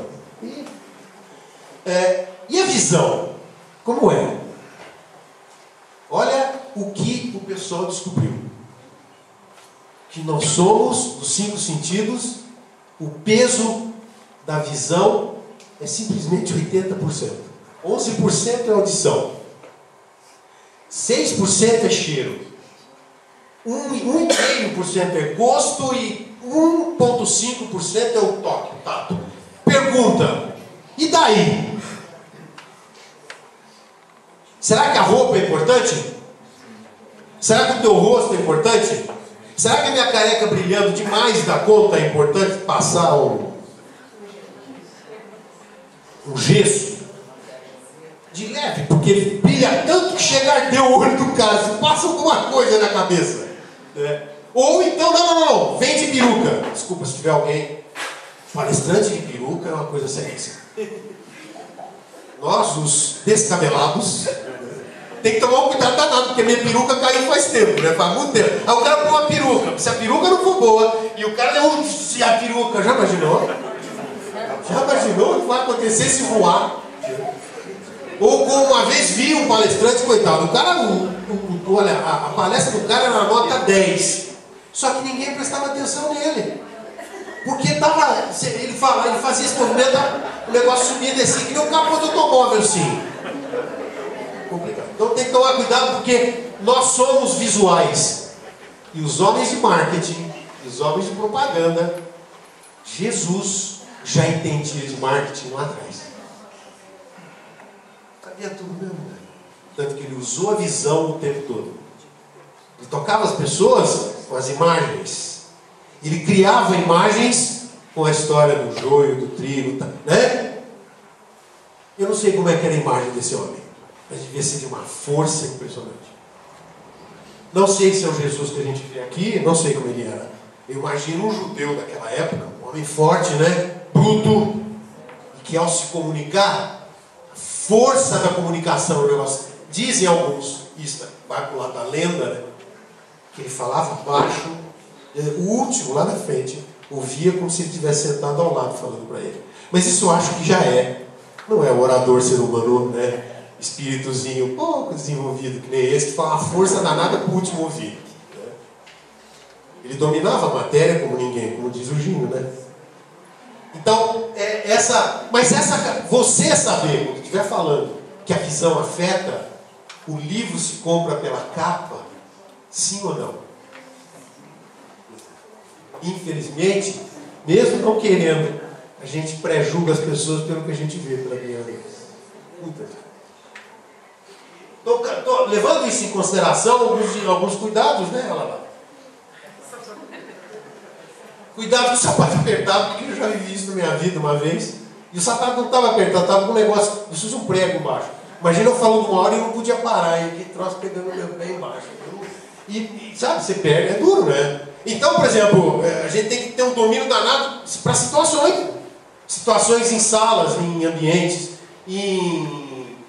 E a visão? Como é? Olha o que o pessoal descobriu. Que nós somos, dos 5 sentidos, o peso da visão é simplesmente 80%. 11% é audição. 6% é cheiro. 1,5% é gosto e 1,5% é o toque, o tato. Pergunta, e daí? Será que a roupa é importante? Será que o teu rosto é importante? Será que a minha careca brilhando demais da conta é importante passar um gesso? De leve, porque ele brilha tanto que chega a arder o olho do cara, se passa alguma coisa na cabeça. Né? Ou então, não, vem de peruca. Desculpa se tiver alguém. Palestrante de peruca é uma coisa sexy. Nós, os descabelados, tem que tomar um cuidado danado, porque minha peruca caiu faz tempo, né? Faz muito tempo. Aí o cara põe uma peruca, se a peruca não for boa, e o cara deu se a peruca, já imaginou? Já imaginou o que vai acontecer se voar? Ou como uma vez vi um palestrante, coitado, o cara, olha, a palestra do cara era nota 10. Só que ninguém prestava atenção nele. Porque ele fazia esse movimento, o negócio subia e descia, que nem o capô do automóvel, assim. Complicado. Então tem que tomar cuidado, porque nós somos visuais. E os homens de marketing, os homens de propaganda, Jesus já entendia de marketing lá atrás. Sabia tudo mesmo, né? Tanto que ele usou a visão o tempo todo. Ele tocava as pessoas com as imagens. Ele criava imagens com a história do joio, do trigo, né? Eu não sei como é que era a imagem desse homem, mas devia ser de uma força impressionante. Não sei se é o Jesus que a gente vê aqui, não sei como ele era. Eu imagino um judeu daquela época, um homem forte, né? Bruto, e que ao se comunicar, a força da comunicação, o negócio, dizem alguns, isso vai para o lado da lenda, né? Que ele falava baixo, o último lá na frente ouvia como se ele estivesse sentado ao lado falando para ele. Mas isso eu acho que já não é o orador ser humano, né? Espíritozinho pouco desenvolvido que nem esse, que fala a força danada para o último ouvir. Né? Ele dominava a matéria como ninguém, como diz o Ginho, né? Então, você saber, quando estiver falando que a visão afeta, o livro se compra pela capa, sim ou não? Infelizmente, mesmo não querendo, a gente pré-julga as pessoas pelo que a gente vê pela minha vida. Muita gente. Estou levando isso em consideração, alguns cuidados, né, Lala? Cuidado com o sapato apertado, porque eu já vivi isso na minha vida uma vez. E o sapato não estava apertado, estava com um negócio, preciso um prego embaixo. Imagina eu falando uma hora e eu não podia parar, e aquele troço pegando o meu pé embaixo. E sabe, você pega, é duro, né? Então, por exemplo, a gente tem que ter um domínio danado para situações em salas, em ambientes,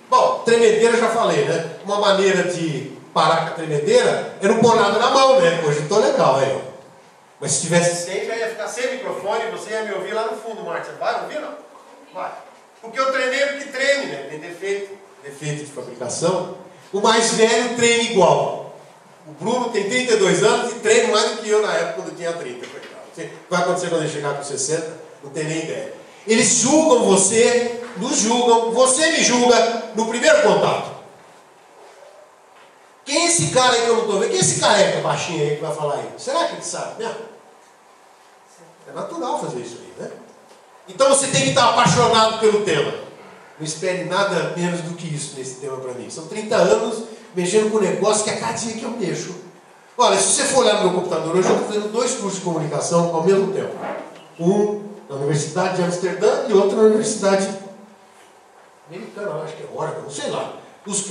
Bom, tremedeira já falei, né? Uma maneira de parar com a tremedeira é não pôr nada na mão, né? Hoje eu tô legal, aí, ó. Mas se tivesse sem, já ia ficar sem microfone e você ia me ouvir lá no fundo, Márcia. Vai ouvir, não? Vai. Porque eu treinei porque treme, né? Tem defeito de fabricação. O mais velho treina igual. O Bruno tem 32 anos e treina mais do que eu na época quando tinha 30. O que vai acontecer quando ele chegar com 60? Não tem nem ideia. Eles julgam você, nos julgam, você me julga no primeiro contato. Quem é esse cara aí que eu não estou vendo? Quem é esse careca baixinho aí que vai falar aí? Será que ele sabe mesmo? É natural fazer isso aí, né? Então você tem que estar apaixonado pelo tema. Não espere nada menos do que isso nesse tema para mim. São 30 anos mexendo com um negócio que é cada dia que eu mexo. Olha, se você for olhar no meu computador, hoje eu estou fazendo 2 cursos de comunicação ao mesmo tempo. Um na Universidade de Amsterdã e outro na Universidade Americana, acho que é Oregon, não sei lá.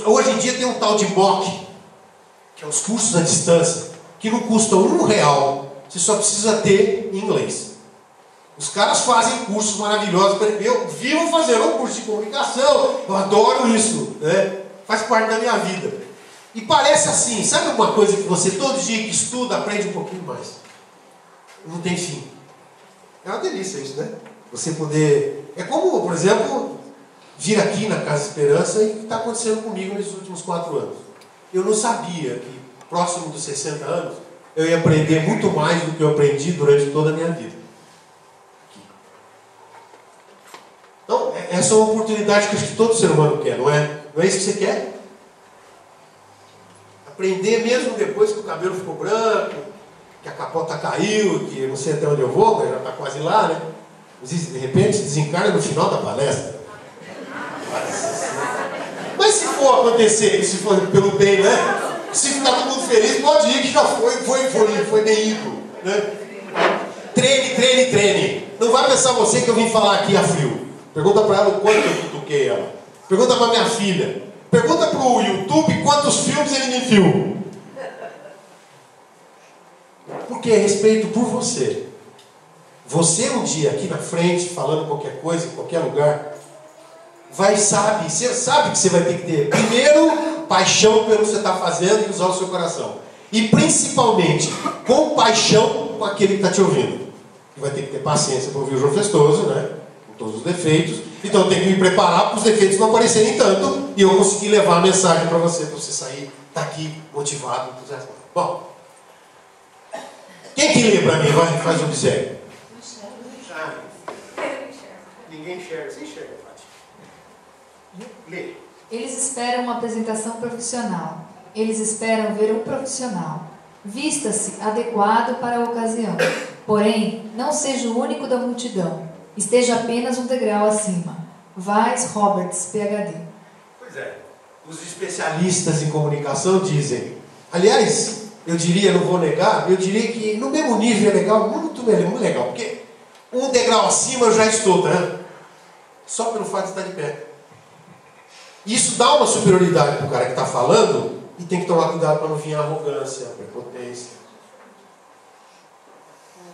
Hoje em dia tem um tal de MOOC, que é os cursos à distância, que não custam R$1, você só precisa ter inglês. Os caras fazem cursos maravilhosos. Eu vivo fazendo um curso de comunicação, eu adoro isso, né? Faz parte da minha vida. E parece assim, sabe uma coisa que você todo dia que estuda aprende um pouquinho mais? Não tem fim. É uma delícia isso, né? Você poder... É como, por exemplo, vir aqui na Casa Esperança e está acontecendo comigo nesses últimos 4 anos. Eu não sabia que próximo dos 60 anos eu ia aprender muito mais do que eu aprendi durante toda a minha vida. Então, essa é uma oportunidade que acho que todo ser humano quer, não é? Não é isso que você quer? Aprender mesmo depois que o cabelo ficou branco, que a capota caiu, que eu não sei até onde eu vou, mas já está quase lá, né? De repente se desencarna no final da palestra. Mas se for acontecer, se for pelo bem, né? Se ficar todo mundo feliz, pode ir, que já foi bem ido, né? Treine. Não vai pensar você que eu vim falar aqui a frio. Pergunta para ela o quanto eu cutuquei ela. Pergunta para minha filha. Pergunta para o YouTube quantos filmes ele me viu. Porque é respeito por você. Você um dia aqui na frente, falando qualquer coisa, em qualquer lugar, você sabe que você vai ter que ter, primeiro, paixão pelo que você está fazendo e usar o seu coração. E principalmente, compaixão com aquele que está te ouvindo. E vai ter que ter paciência para ouvir o João Festoso, né? Com todos os defeitos. Então eu tenho que me preparar para os defeitos não aparecerem tanto e eu conseguir levar a mensagem para você sair daqui motivado, entusiasmado. Bom, quem que lê para mim? Faz o obséquio. Ninguém enxerga. Você enxerga, Fátima. Lê. Eles esperam uma apresentação profissional. Eles esperam ver um profissional. Vista-se adequado para a ocasião. Porém, não seja o único da multidão. Esteja apenas um degrau acima. Weiss Roberts, PhD. Pois é. Os especialistas em comunicação dizem... Aliás, eu diria, não vou negar, eu diria que no mesmo nível é legal, muito legal. Porque um degrau acima eu já estou, né? Só pelo fato de estar de pé. Isso dá uma superioridade para o cara que está falando e tem que tomar cuidado para não vir a arrogância, a prepotência.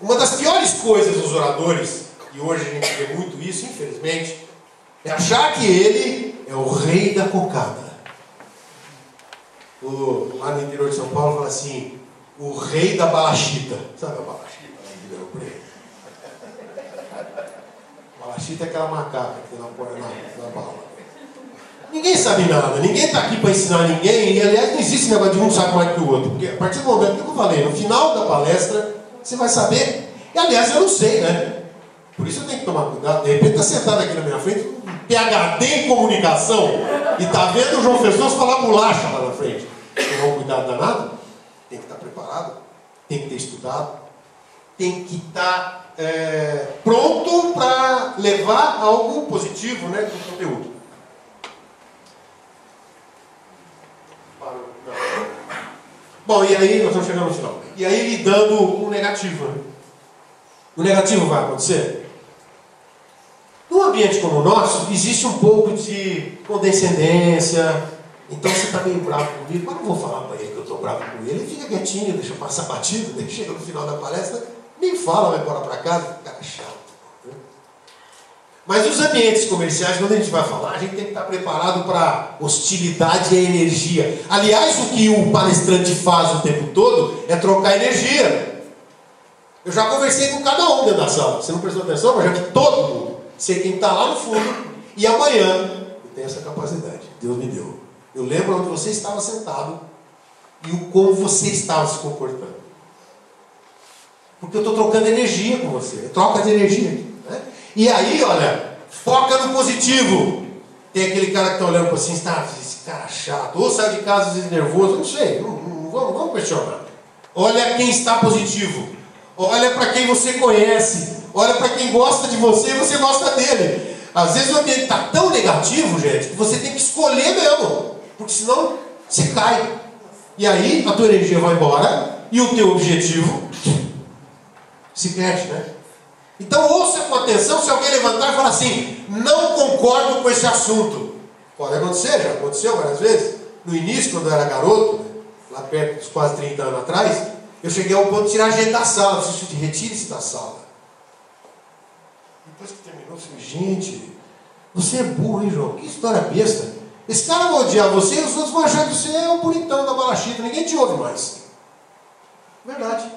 Uma das piores coisas dos oradores, e hoje a gente vê muito isso, infelizmente, é achar que ele é o rei da cocada. Lá no interior de São Paulo fala assim, o rei da balachita. Sabe a balachita lá em Ribeirão Preto? Balachita é aquela macaca que tem na bala. Ninguém sabe nada, ninguém está aqui para ensinar ninguém, e aliás não existe negócio de um sabe mais que o outro, porque a partir do momento que eu falei, no final da palestra, você vai saber, e aliás eu não sei, né? Por isso eu tenho que tomar cuidado, de repente está sentado aqui na minha frente, um PhD em comunicação, e está vendo o João Festoso falar bolacha lá na frente. Tomar um cuidado danado, tem que estar preparado, tem que ter estudado, tem que estar pronto para levar algo positivo, né, do conteúdo. Bom, e aí nós estamos chegando no final. E aí lidando com o negativo, né? O negativo vai acontecer? Num ambiente como o nosso, existe um pouco de condescendência, Então você está meio bravo comigo, mas não vou falar para ele que eu estou bravo com ele. Ele fica quietinho, deixa passar batido, daí chega no final da palestra, nem fala, vai embora para casa, cara chato. Né? Mas os ambientes comerciais, quando a gente vai falar, a gente tem que estar preparado para hostilidade e energia. Aliás, o que o palestrante faz o tempo todo é trocar energia. Eu já conversei com cada um dentro da sala. Você não prestou atenção, mas já vi todo mundo. Sei quem está lá no fundo. E amanhã, eu tenho essa capacidade. Deus me deu. Eu lembro onde você estava sentado e o como você estava se comportando. Porque eu estou trocando energia com você. É troca de energia. Né? E aí, olha, foca no positivo. Tem aquele cara que está olhando para assim, esse cara chato. Ou sai de casa às vezes nervoso, não sei. Vamos questionar. Olha quem está positivo. Olha para quem você conhece. Olha para quem gosta de você e você gosta dele. Às vezes o ambiente está tão negativo, gente, que você tem que escolher mesmo. Porque senão você cai. E aí a tua energia vai embora e o teu objetivo se perde, né? Então ouça com atenção se alguém levantar e falar assim, não concordo com esse assunto. Pode acontecer, já aconteceu várias vezes. No início, quando eu era garoto, lá perto dos quase 30 anos atrás, eu cheguei ao ponto de tirar a gente da sala. Eu disse, retire-se da sala. Depois que terminou, eu falei, gente, você é burro, hein, João? Que história besta. Esse cara vai odiar você e os outros vão achar que você é o bonitão da balachita. Ninguém te ouve mais. Verdade.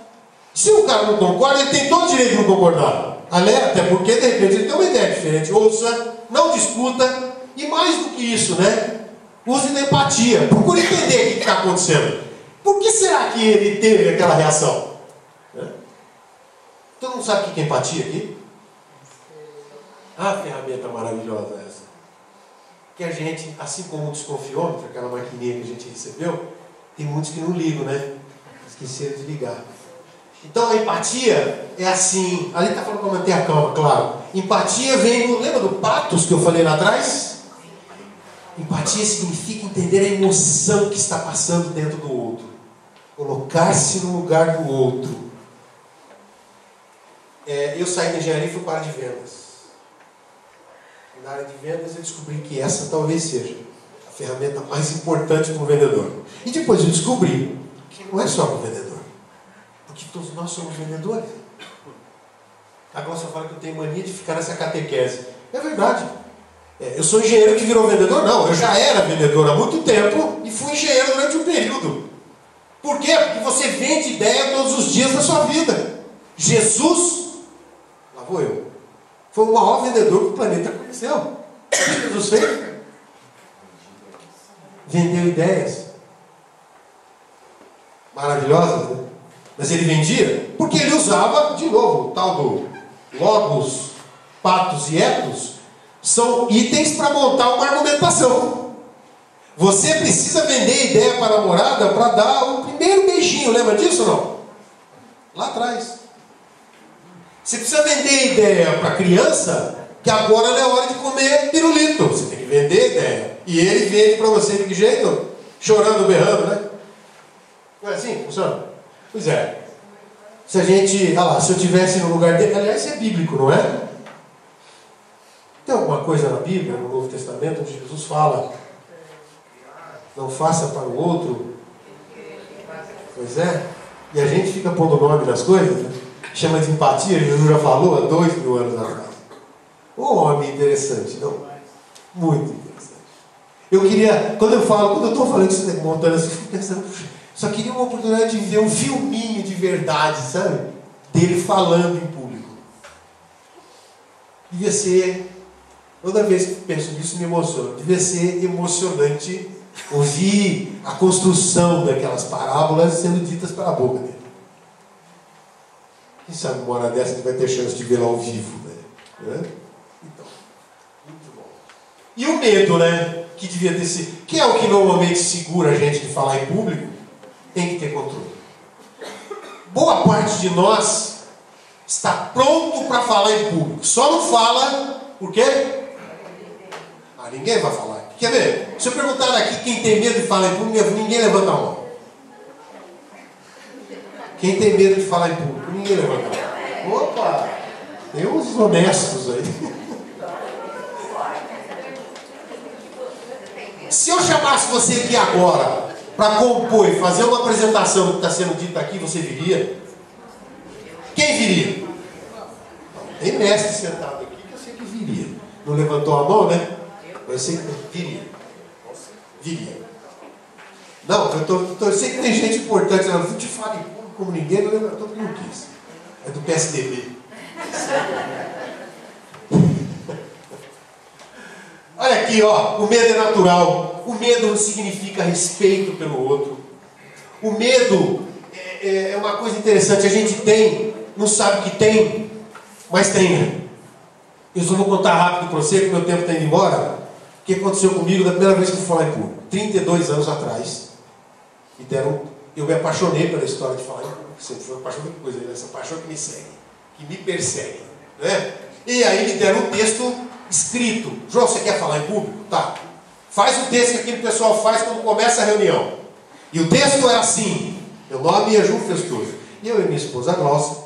Se o cara não concorda, ele tem todo o direito de não concordar. Até porque, de repente, ele tem uma ideia diferente. Ouça, não discuta. E mais do que isso, né? Use da empatia. Procure entender o que está acontecendo. Por que será que ele teve aquela reação? Todo mundo sabe o que é empatia aqui? Ah, ferramenta maravilhosa essa. Que a gente, assim como o desconfiômetro, aquela maquininha que a gente recebeu, tem muitos que não ligam, né? Esqueceram de ligar. Então a empatia é assim, ali está falando para manter a calma, claro. Empatia vem, lembra do patos que eu falei lá atrás? Empatia significa entender a emoção que está passando dentro do outro. Colocar-se no lugar do outro. Eu saí da engenharia e fui para a área de vendas. Na área de vendas eu descobri que essa talvez seja a ferramenta mais importante para o vendedor. E depois eu descobri que não é só para o vendedor. Porque todos nós somos vendedores. Agora você fala que eu tenho mania de ficar nessa catequese. É verdade. Eu sou engenheiro que virou vendedor? Não, eu já era vendedor há muito tempo e fui engenheiro durante um período. Por quê? Porque você vende ideia todos os dias da sua vida. Jesus, lá vou eu, foi o maior vendedor que o planeta conheceu. O que Jesus fez? Vendeu ideias maravilhosas, né? Mas ele vendia porque ele usava, de novo, o tal do logos, patos e etos, são itens para montar uma argumentação. Você precisa vender ideia para a namorada para dar o primeiro beijinho, lembra disso ou não? Lá atrás. Você precisa vender ideia para a criança que agora não é hora de comer pirulito. Você tem que vender ideia. E ele vende para você de que jeito? Chorando, berrando, né? Não é assim? Funciona? Pois é. Se a gente, se eu estivesse no lugar dele, aliás, isso é bíblico, não é? Tem alguma coisa na Bíblia, no Novo Testamento, onde Jesus fala, não faça para o outro? Pois é. E a gente fica pondo nome nas coisas, né? Chama de empatia, Jesus já falou há 2000 anos atrás. Um homem interessante, não? Muito interessante. Eu queria, quando eu estou falando isso, montando assim, fico pensando, só queria uma oportunidade de ver um filminho de verdade, sabe? Dele falando em público. Devia ser, toda vez que penso nisso me emociono, devia ser emocionante ouvir a construção daquelas parábolas sendo ditas pela boca dele. Quem sabe uma hora dessa a gente vai ter chance de vê-la ao vivo, né? Então, muito bom. E o medo, né? Que devia ter sido, que é o que normalmente segura a gente de falar em público, tem que ter controle. Boa parte de nós está pronto para falar em público. Só não fala, por quê? Ninguém vai falar. Quer ver? Se eu perguntar aqui quem tem medo de falar em público, ninguém levanta a mão. Quem tem medo de falar em público? Ninguém levanta a mão. Opa! Tem uns honestos aí. Se eu chamasse você aqui agora para compor e fazer uma apresentação do que está sendo dito aqui, você viria? Quem viria? Tem mestre sentado aqui que eu sei que viria. Não levantou a mão, né? Mas eu sei que viria. Viria. Não, eu sei que tem gente importante. Eu te falo em público como ninguém, não levantou porque não quis. É do PSDB. Olha aqui, ó, o medo é natural. O medo significa respeito pelo outro. O medo é uma coisa interessante. A gente tem, não sabe que tem, mas tem, né? Eu só vou contar rápido para você, que o meu tempo está indo embora. O que aconteceu comigo da primeira vez que eu fui falar em público? 32 anos atrás. Eu me apaixonei pela história de falar em público. Sempre foi uma paixão de coisa, essa paixão que me segue, que me persegue, né? E aí me deram um texto escrito. João, você quer falar em público? Tá. Faz o texto que aquele pessoal faz quando começa a reunião. E o texto era assim. Meu nome é João Festoso. E eu e minha esposa Glaucia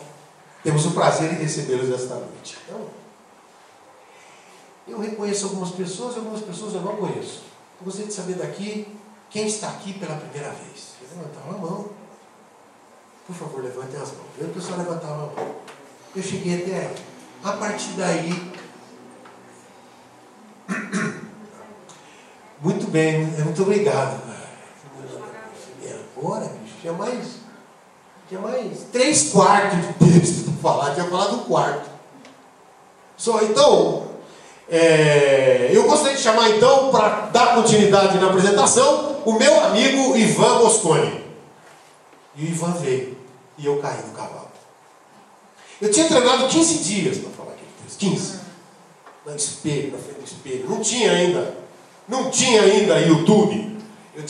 temos o prazer de recebê-los esta noite. Então, eu reconheço algumas pessoas e algumas pessoas eu não conheço. Eu gostaria de saber daqui quem está aqui pela primeira vez. Levantava a mão. Por favor, levantem as mãos. Eu, o pessoal levantava a mão. Eu cheguei até aí. A partir daí, muito bem, muito obrigado. Agora, bicho, tinha mais 3/4 de texto para falar. Tinha falado um quarto. Então, eu gostaria de chamar então, para dar continuidade na apresentação, o meu amigo Ivan Mosconi. E o Ivan veio. E eu caí do cavalo. Eu tinha treinado 15 dias para falar aquele texto. 15. Na espelho, na frente do espelho. Não tinha ainda YouTube. Eu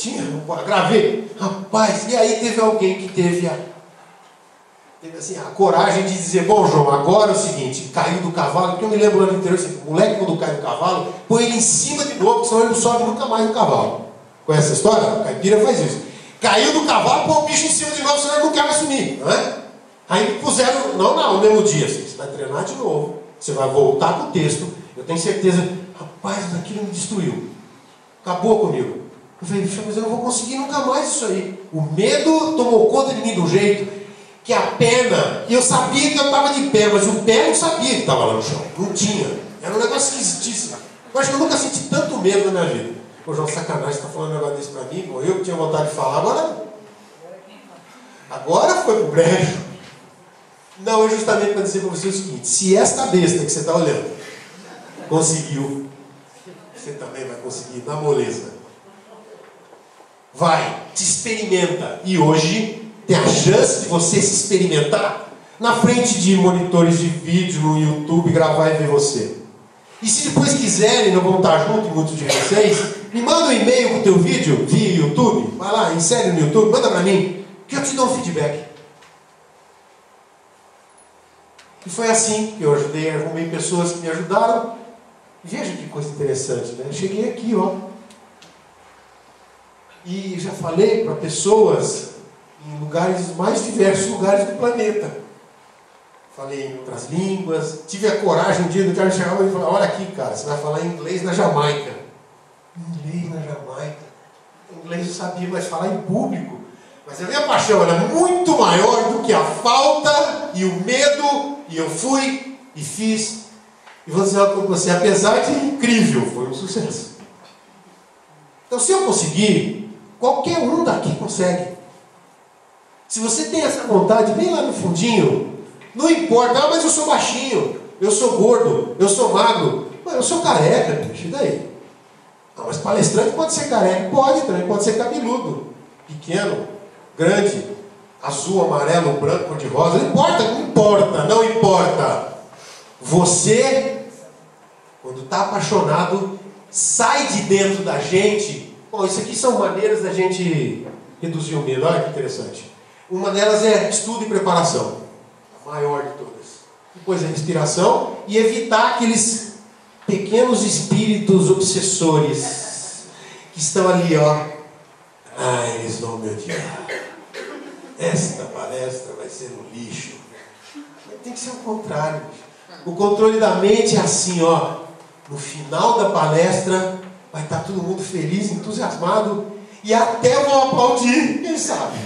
gravei. Rapaz, e aí teve alguém que teve a coragem de dizer, bom, João, agora é o seguinte, caiu do cavalo, porque eu me lembro lá no interior, assim, o moleque quando cai do cavalo, põe ele em cima de novo, porque senão ele não sobe nunca mais no cavalo. Conhece essa história? A caipira faz isso. Caiu do cavalo, põe o bicho em cima de novo, senão ele não quer mais sumir, não é? Aí me puseram, no mesmo dia, assim, você vai treinar de novo, você vai voltar com o texto, eu tenho certeza, rapaz, aquilo me destruiu. Acabou comigo. Eu falei, mas eu não vou conseguir nunca mais isso aí. O medo tomou conta de mim de um jeito que a perna, e eu sabia que eu estava de pé, mas o pé não sabia que estava lá no chão. Não tinha. Era um negócio esquisitíssimo. Eu acho que eu nunca senti tanto medo na minha vida. Pô, João, sacanagem, você está falando um negócio desse para mim? Pô, eu que tinha vontade de falar, agora foi pro brejo. Não, é justamente para dizer para você o seguinte: se esta besta que você está olhando conseguiu, você também vai conseguir na moleza. Vai, te experimenta. E hoje tem a chance de você se experimentar na frente de monitores de vídeo no YouTube, gravar e ver você. E se depois quiserem, não vão estar juntos, muitos de vocês, me manda um e-mail com o teu vídeo via YouTube. Vai lá, insere no YouTube, manda para mim, que eu te dou um feedback. E foi assim que eu ajudei, arrumei pessoas que me ajudaram. Veja que coisa interessante, né? Eu cheguei aqui, ó. E já falei para pessoas em lugares, mais diversos lugares do planeta. Falei em outras línguas. Tive a coragem um dia do cara chegar e falar, olha aqui, cara, você vai falar inglês na Jamaica. Inglês na Jamaica. Inglês eu sabia, mas falar em público. Mas a minha paixão era muito maior do que a falta e o medo. E eu fui e fiz. E vou dizer algo para você, apesar de incrível, foi um sucesso. Então, se eu conseguir, qualquer um daqui consegue. Se você tem essa vontade, bem lá no fundinho, não importa, mas eu sou baixinho, eu sou gordo, eu sou magro, eu sou careca, bicho, e daí? Mas palestrante pode ser careca, pode também, pode ser cabeludo, pequeno, grande, azul, amarelo, branco, cor-de-rosa, não importa. Você, quando está apaixonado, sai de dentro da gente. Bom, isso aqui são maneiras da gente reduzir o medo. Olha que interessante. Uma delas é estudo e preparação. A maior de todas. Depois é respiração e evitar aqueles pequenos espíritos obsessores que estão ali, ó. Eles vão me odiar. Esta palestra vai ser um lixo. Tem que ser o contrário. O controle da mente é assim, ó. No final da palestra, vai estar todo mundo feliz, entusiasmado, e até vão aplaudir, quem sabe?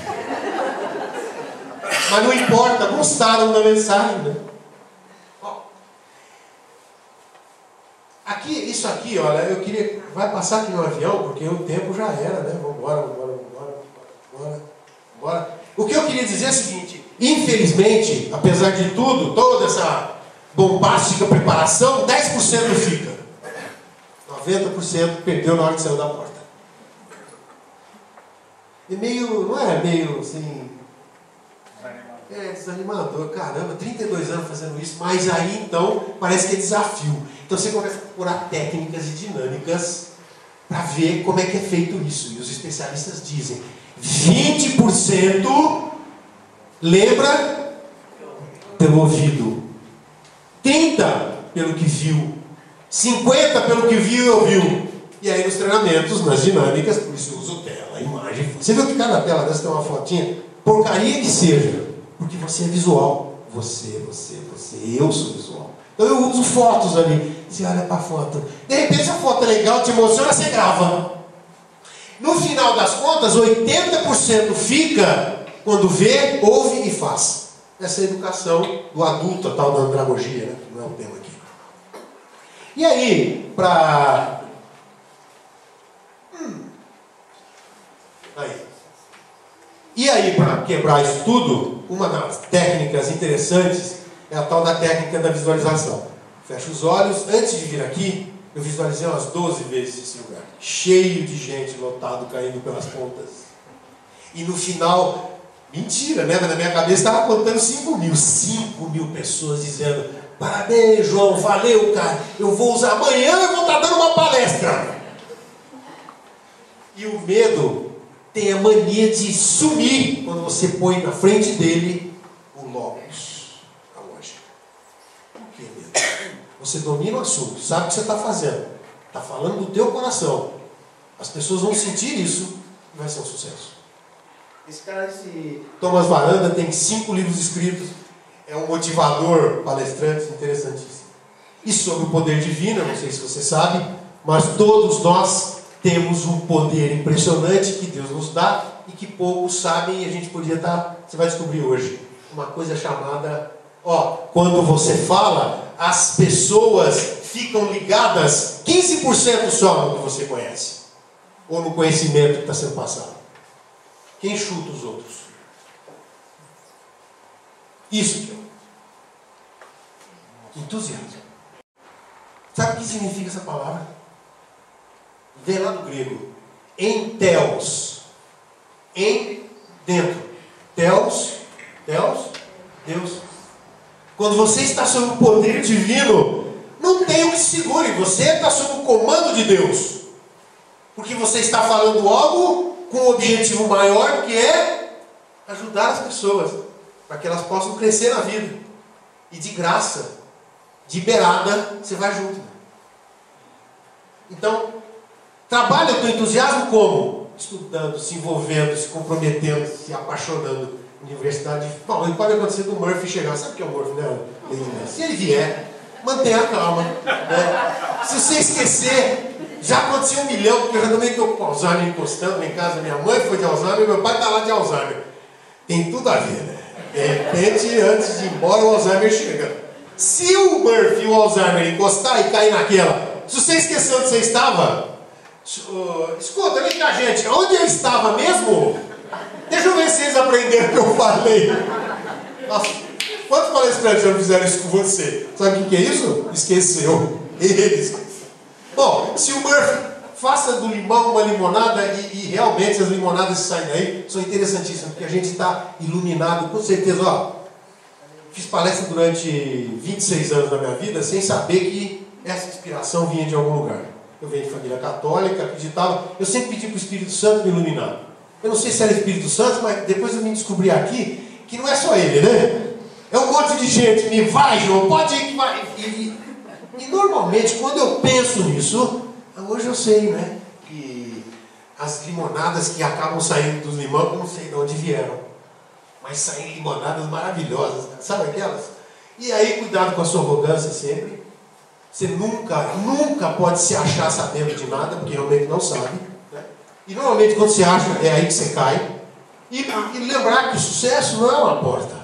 Mas não importa, gostaram da mensagem, né? Isso aqui, olha, eu queria... Vai passar aqui no avião, porque o tempo já era, né? Vambora. O que eu queria dizer é o seguinte: infelizmente, apesar de tudo, toda essa bombástica preparação, 10% fica. 90% perdeu na hora que saiu da porta. E não é meio assim... desanimador, caramba, 32 anos fazendo isso, mas aí então parece que é desafio. Então você começa a procurar técnicas e dinâmicas para ver como é que é feito isso. E os especialistas dizem: 20% lembra pelo ouvido, 30% pelo que viu, 50% pelo que viu e ouviu. E aí nos treinamentos, nas dinâmicas, por isso eu uso tela, imagem. Você viu que cada tela dessa tem uma fotinha? Porcaria que seja, porque você é visual. Você, eu sou visual. Então eu uso fotos ali. Você olha para a foto. De repente a foto é legal, te emociona, você grava. No final das contas, 80% fica quando vê, ouve e faz. Essa é a educação do adulto, a tal da andragogia, né? Não é o tema aqui. E aí, para... E aí, para quebrar isso tudo, uma das técnicas interessantes é a tal da técnica da visualização. Fecha os olhos. Antes de vir aqui, eu visualizei umas 12 vezes esse lugar. Cheio de gente, lotado, caindo pelas pontas. E no final, mentira, né? Mas na minha cabeça estava contando 5 mil pessoas dizendo: parabéns, João, valeu, cara. Eu vou usar amanhã, eu vou estar dando uma palestra. E o medo tem a mania de sumir quando você põe na frente dele o logos, a lógica. Por que medo? Você domina o assunto, sabe o que você está fazendo, está falando do teu coração. As pessoas vão sentir isso e vai ser um sucesso. Esse cara, esse Thomas Varanda, tem 5 livros escritos, é um motivador, palestrante, interessantíssimo. E sobre o poder divino, não sei se você sabe, mas todos nós temos um poder impressionante que Deus nos dá e que poucos sabem, e a gente podia estar... Você vai descobrir hoje uma coisa chamada... quando você fala, as pessoas ficam ligadas 15% só no que você conhece, ou no conhecimento que está sendo passado. Quem chuta os outros? Isso que é entusiasmo. Sabe o que significa essa palavra? Vem lá do grego. Em telos. Em dentro. Telos, Deus. Quando você está sob o poder divino, não tem o que segure. Você está sob o comando de Deus. Porque você está falando algo com um objetivo maior, que é ajudar as pessoas, para que elas possam crescer na vida. E de graça, de beirada, você vai junto. Então, trabalha o teu entusiasmo como? Estudando, se envolvendo, se comprometendo, se apaixonando. Universidade. Bom, e pode acontecer do Murphy chegar. Sabe o que é o Murphy, né? Se ele vier, mantenha a calma. Né? Se você esquecer, já aconteceu 1 milhão, porque eu já também estou com Alzheimer encostando em casa. Minha mãe foi de Alzheimer, meu pai está lá de Alzheimer. Tem tudo a ver, né? De repente, antes de ir embora, o Alzheimer chega. Se o Murphy e o Alzheimer encostar e cair naquela, se você esqueceu onde você estava, escuta, vem cá, gente, onde eu estava mesmo? Deixa eu ver se vocês aprenderam o que eu falei. Nossa, quantos palestrantes já fizeram isso com você? Sabe o que é isso? Esqueceu. Eles. Bom, se o Murphy faça do limão uma limonada, e realmente as limonadas que saem daí são interessantíssimas, porque a gente está iluminado, com certeza. Fiz palestra durante 26 anos na minha vida, sem saber que essa inspiração vinha de algum lugar. Eu venho de família católica, acreditava, eu sempre pedi para o Espírito Santo me iluminar. Eu não sei se era Espírito Santo, mas depois eu me descobri aqui que não é só ele, né? É um monte de gente, me vai, João, pode ir que vai. E normalmente, quando eu penso nisso, hoje eu sei, né? Que as limonadas que acabam saindo dos limões, eu não sei de onde vieram. Mas saem limonadas maravilhosas, sabe aquelas? E aí, cuidado com a sua arrogância sempre. Você nunca pode se achar sabendo de nada, porque realmente não sabe. Né? E normalmente quando você acha, é aí que você cai. E lembrar que o sucesso não é uma porta.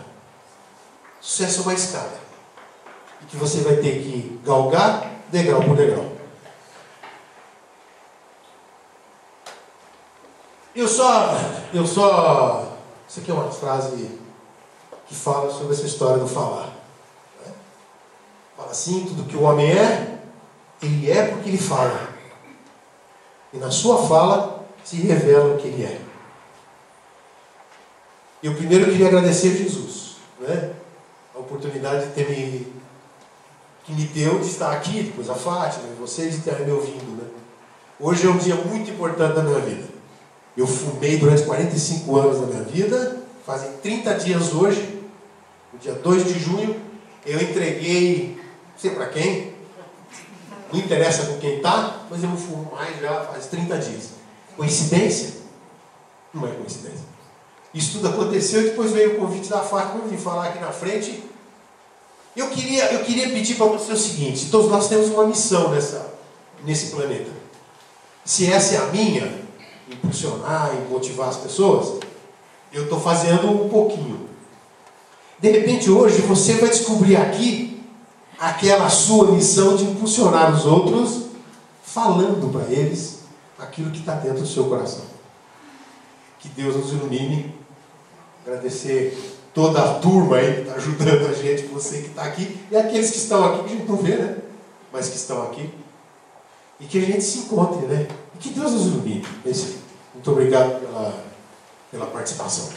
O sucesso é uma escada. E que você vai ter que galgar degrau por degrau. Isso aqui é uma frase que fala sobre essa história do falar. Né? Fala assim, tudo que o homem é, ele é porque ele fala. E na sua fala se revela o que ele é. Eu primeiro queria agradecer a Jesus, né? A oportunidade que me deu de estar aqui, depois a Fátima, e vocês de estarem me ouvindo. Né? Hoje é um dia muito importante da minha vida. Eu fumei durante 45 anos da minha vida, fazem 30 dias hoje, no dia 2 de junho, eu entreguei, não sei para quem, não interessa com quem está, mas eu não fumo mais já faz 30 dias. Coincidência? Não é coincidência. Isso tudo aconteceu e depois veio o convite da Fátima, eu vim falar aqui na frente. Eu queria pedir para você o seguinte: todos nós temos uma missão nesse planeta. Se essa é a minha, impulsionar e motivar as pessoas, eu estou fazendo um pouquinho. De repente hoje você vai descobrir aqui aquela sua missão de impulsionar os outros, falando para eles aquilo que está dentro do seu coração. Que Deus nos ilumine. Agradecer toda a turma aí que está ajudando a gente, você que está aqui, e aqueles que estão aqui, que a gente não vê, né? Mas que estão aqui. E que a gente se encontre, né? E que Deus nos ilumine. Muito obrigado pela participação.